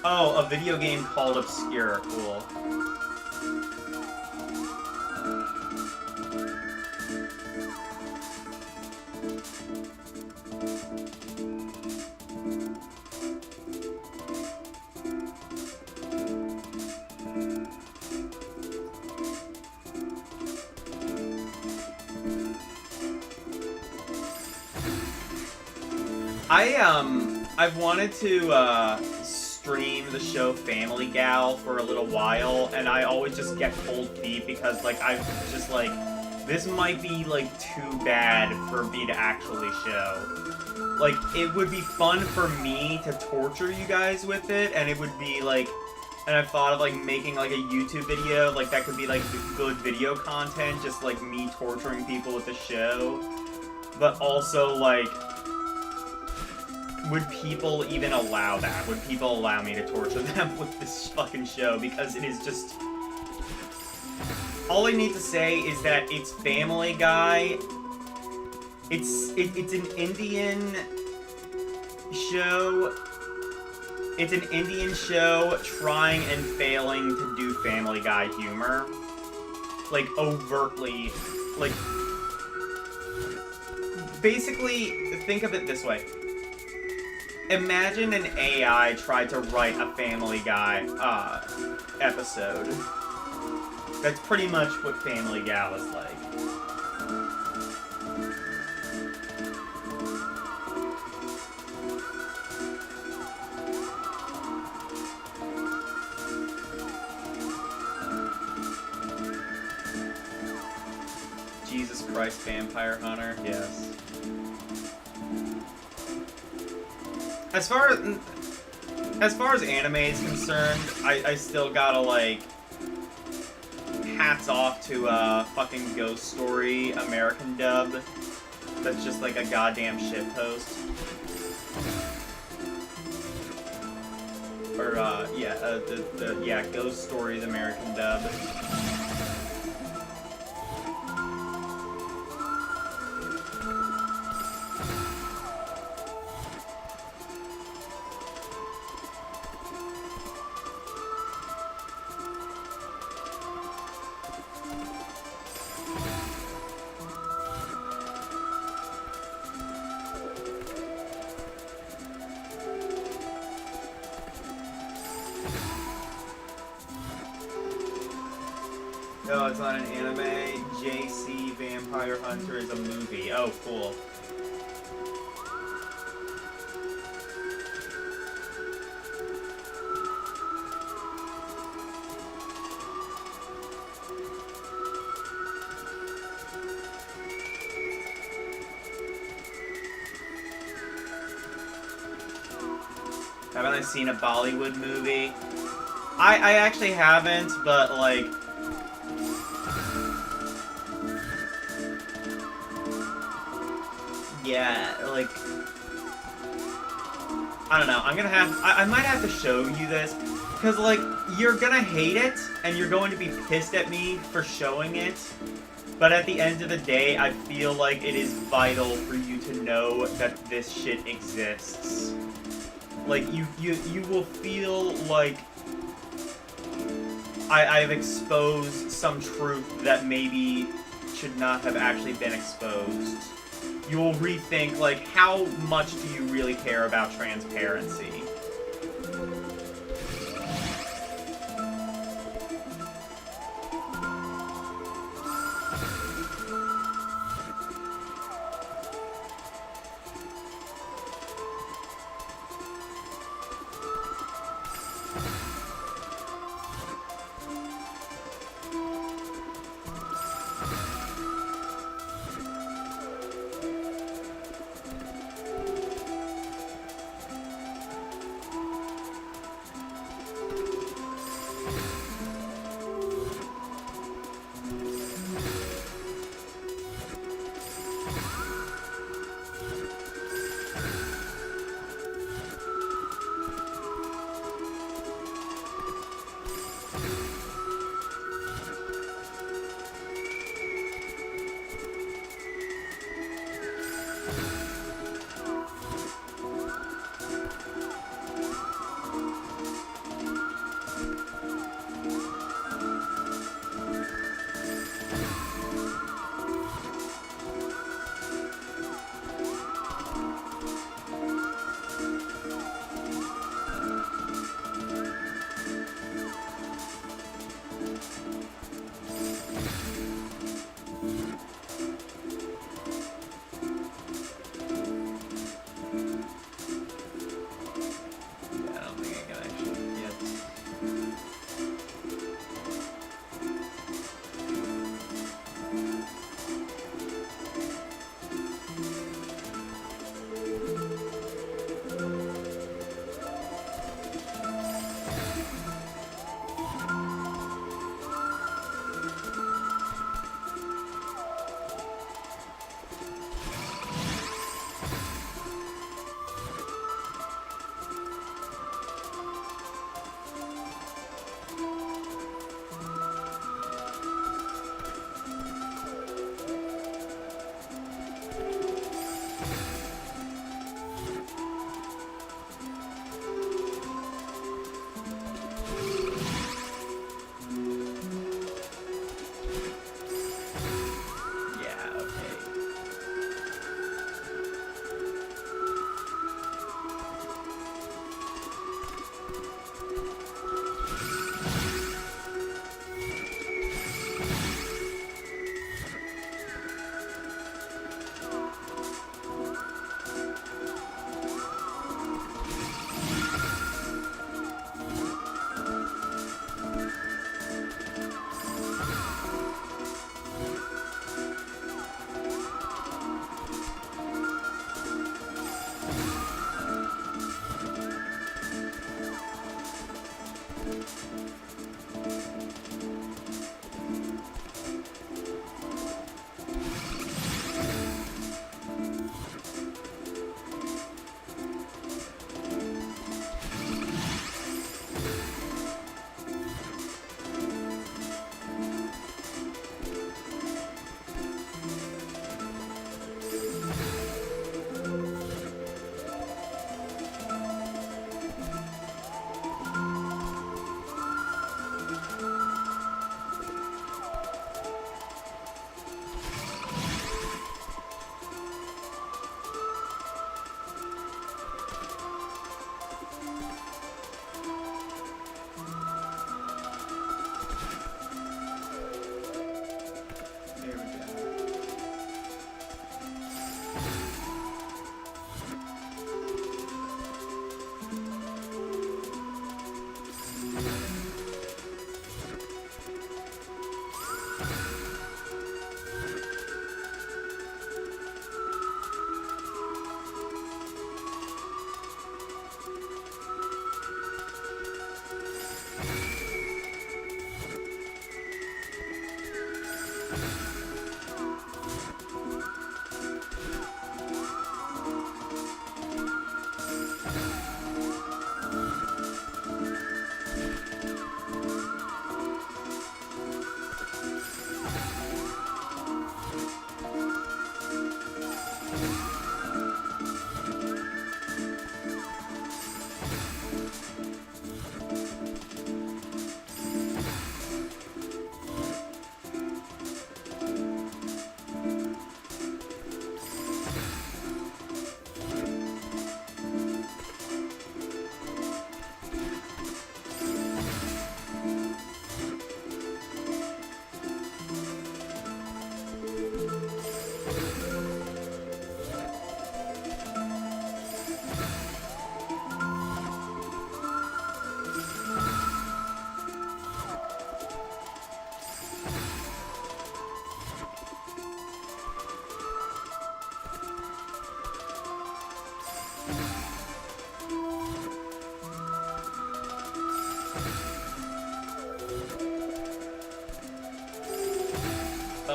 Oh, a video game called Obscure. Cool. I've wanted to stream the show Family Gal for a little while, and I always just get cold feet because, like, I'm just like, this might be, like, too bad for me to actually show. Like, it would be fun for me to torture you guys with it, and it would be, like, and I've thought of, like, making, like, a YouTube video, like, that could be, like, good video content, just, like, me torturing people with the show. But also, like, would people even allow that? Would people allow me to torture them with this fucking show? Because it is just... All I need to say is that it's Family Guy. It's an Indian show. It's an Indian show trying and failing to do Family Guy humor. Like, overtly. Like, basically, think of it this way. Imagine an AI tried to write a Family Guy episode. That's pretty much what Family Gal is like. Jesus Christ, Vampire Hunter, yes. As far as anime is concerned, I still gotta, like, hats off to fucking Ghost Story American dub. That's just like a goddamn shitpost. Or yeah, Ghost Story's American dub. No, it's not an anime. JC Vampire Hunter is a movie. Oh, cool. Haven't I seen a Bollywood movie? I actually haven't, but, like... Yeah, like... I don't know, I'm gonna have... I might have to show you this, because, like, you're gonna hate it, and you're going to be pissed at me for showing it, but at the end of the day, I feel like it is vital for you to know that this shit exists. Like, you will feel like I've exposed some truth that maybe should not have actually been exposed. You will rethink, like, how much do you really care about transparency?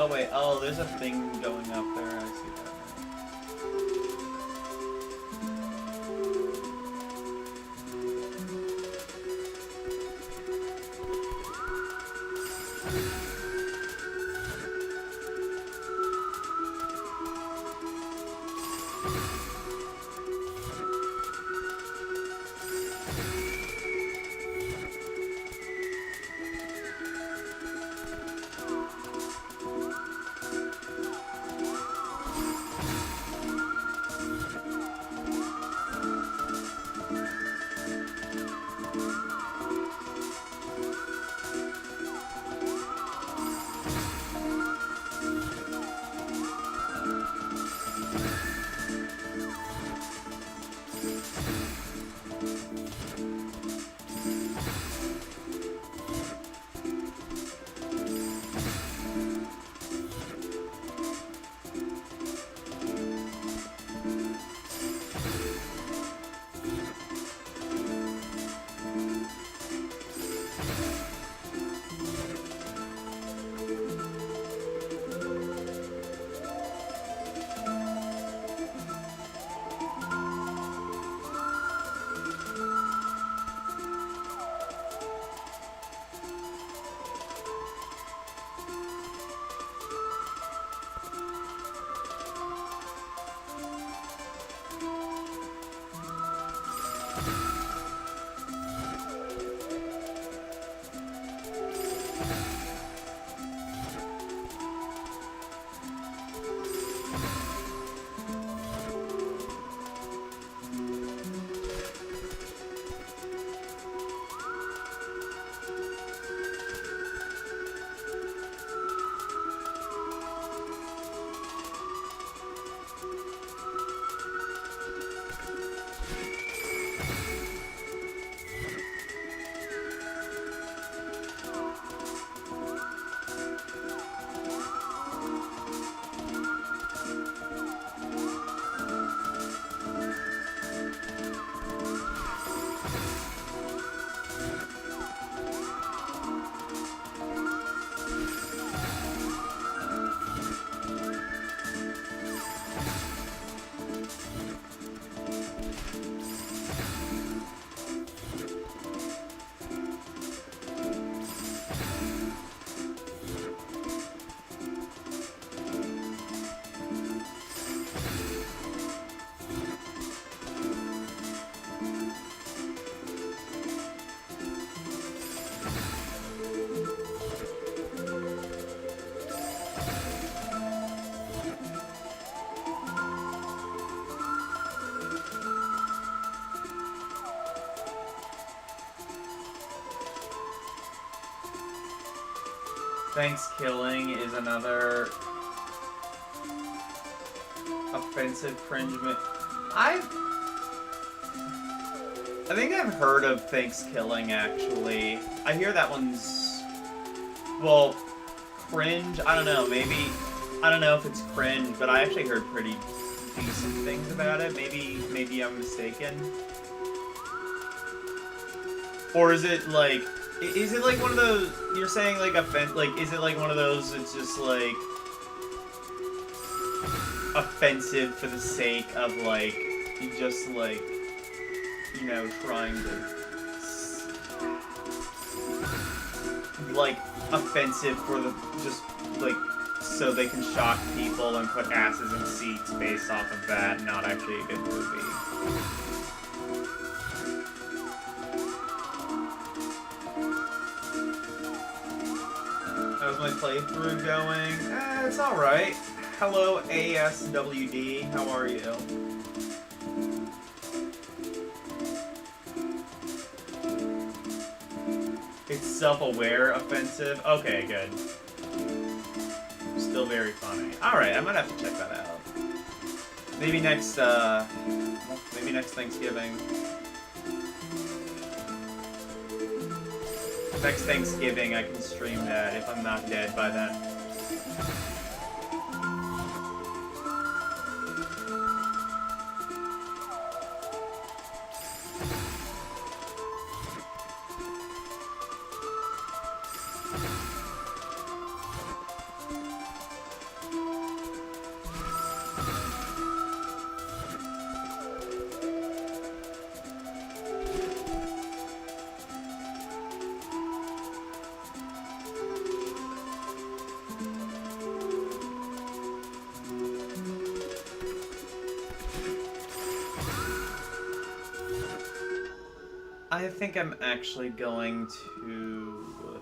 Oh wait, oh, there's a thing going up there. I see that now. Thanks killing is another offensive cringement. I think I've heard of thanks killing, actually. I hear that one's, well, cringe. I don't know, maybe, I don't know if it's cringe, but I actually heard pretty decent things about it. Maybe I'm mistaken. Or is it like one of those, you're saying like is it like one of those, it's just like offensive for the sake of like, just like, you know, trying to, like, offensive for the, just like, so they can shock people and put asses in seats based off of that, not actually a good movie. How's my playthrough going? It's alright. Hello, ASWD. How are you? It's self-aware offensive? Okay, good. Still very funny. Alright, I might have to check that out. Maybe next Thanksgiving. Next Thanksgiving I can stream that if I'm not dead by then. I think I'm actually going to...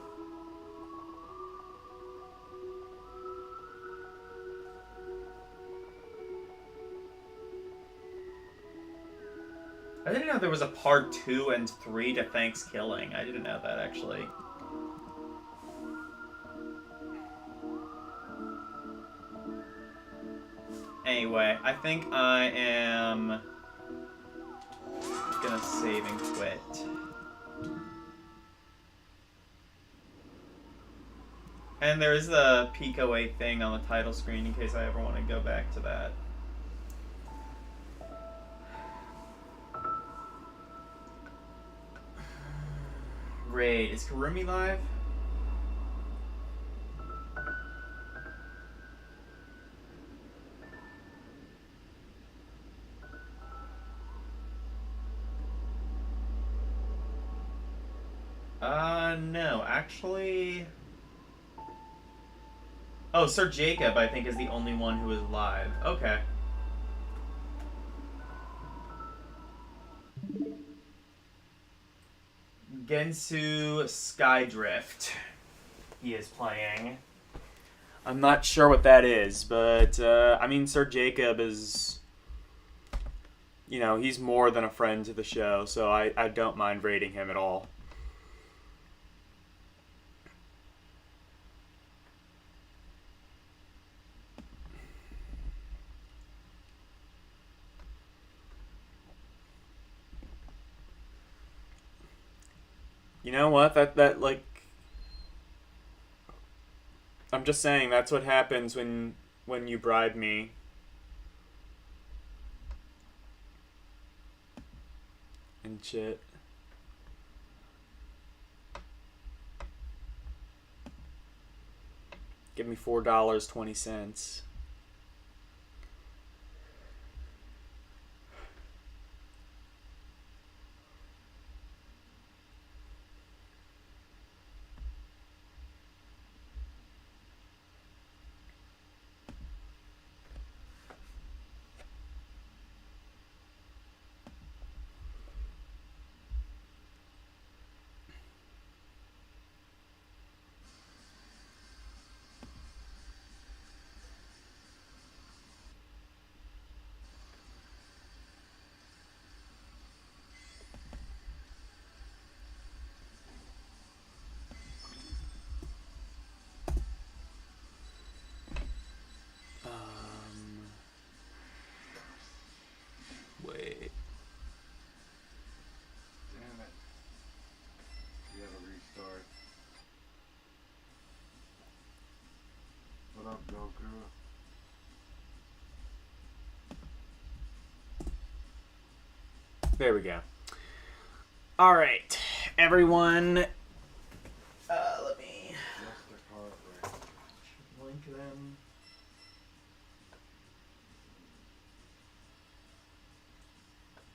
I didn't know there was a part 2 and 3 to Thanksgiving. I didn't know that, actually. Anyway, I think I am gonna save and quit. And there is the PICOh 8 thing on the title screen in case I ever want to go back to that. Raid. Is Karumi live? No, actually... Oh, Sir Jacob, I think, is the only one who is live. Okay. Gensu Skydrift. He is playing. I'm not sure what that is, but, I mean, Sir Jacob is... You know, he's more than a friend to the show, so I don't mind rating him at all. You know what? That like, I'm just saying that's what happens when you bribe me. And shit. Give me $4.20. Wait. Damn it. You have a restart. What up, Goku? There we go. All right, everyone. Let me Just the card break. link them.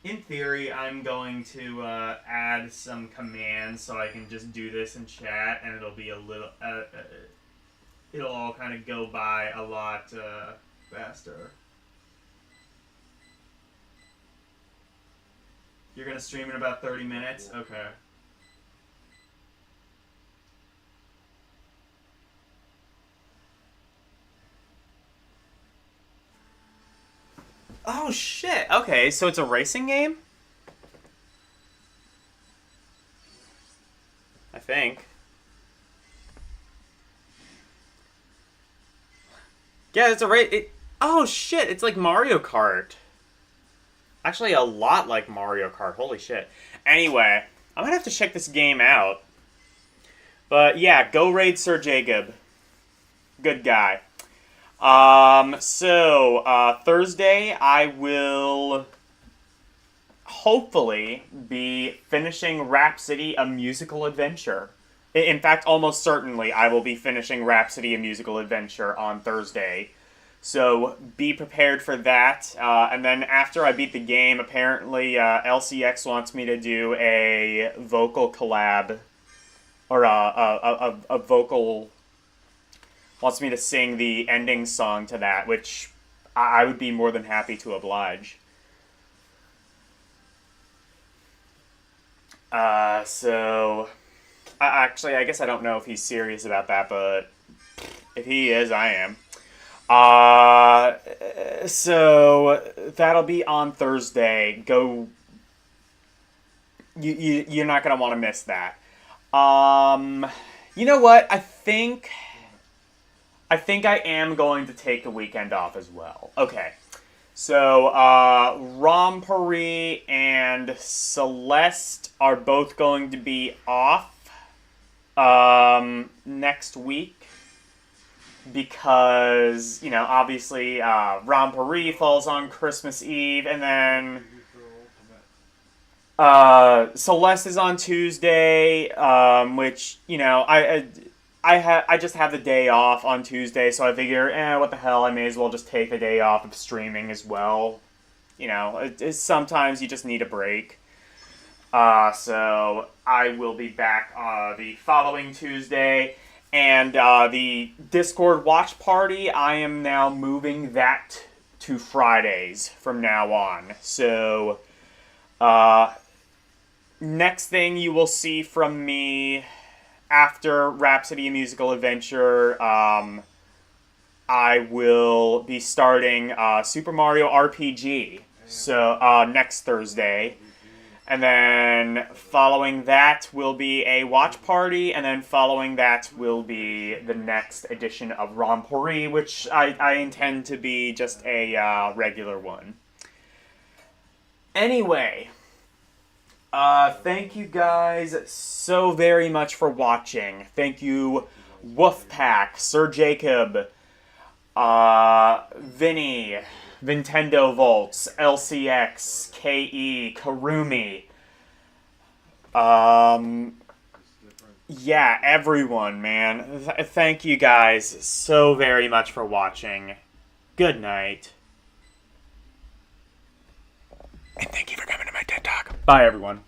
In theory, I'm going to add some commands so I can just do this in chat, and it'll be a little. It'll all kind of go by a lot faster. You're gonna stream in about 30 minutes? Okay. Oh shit! Okay, so it's a racing game? I think. Yeah, it's a race. Oh shit! It's like Mario Kart. Actually, a lot like Mario Kart. Holy shit. Anyway, I'm gonna have to check this game out. But yeah, go raid Sir Jacob. Good guy. Thursday I will hopefully be finishing Rhapsody: A Musical Adventure. In fact, almost certainly I will be finishing Rhapsody: A Musical Adventure on Thursday. So be prepared for that. And then after I beat the game, apparently LCX wants me to do a vocal collab, or a vocal, wants me to sing the ending song to that, which I would be more than happy to oblige. So, I guess I don't know if he's serious about that, but if he is, I am. So that'll be on Thursday. Go. You're not gonna want to miss that. You know what? I think I am going to take the weekend off as well. Okay. So, Rompari and Celeste are both going to be off next week because, obviously, Rompari falls on Christmas Eve, and then Celeste is on Tuesday, which, I just have the day off on Tuesday, so I figure, what the hell, I may as well just take the day off of streaming as well. Sometimes you just need a break. So I will be back the following Tuesday, and the Discord watch party, I am now moving that to Fridays from now on. So, next thing you will see from me after Rhapsody: A Musical Adventure, I will be starting Super Mario RPG. So next Thursday. And then following that will be a watch party, and then following that will be the next edition of Rompori, which I intend to be just a regular one. Anyway, thank you guys so very much for watching. Thank you, Wolfpack, Sir Jacob, Vinny, Nintendo Volts, LCX, KE, Karumi. Yeah, everyone, man. Thank you guys so very much for watching. Good night. And thank you for coming to my TED Talk. Bye, everyone.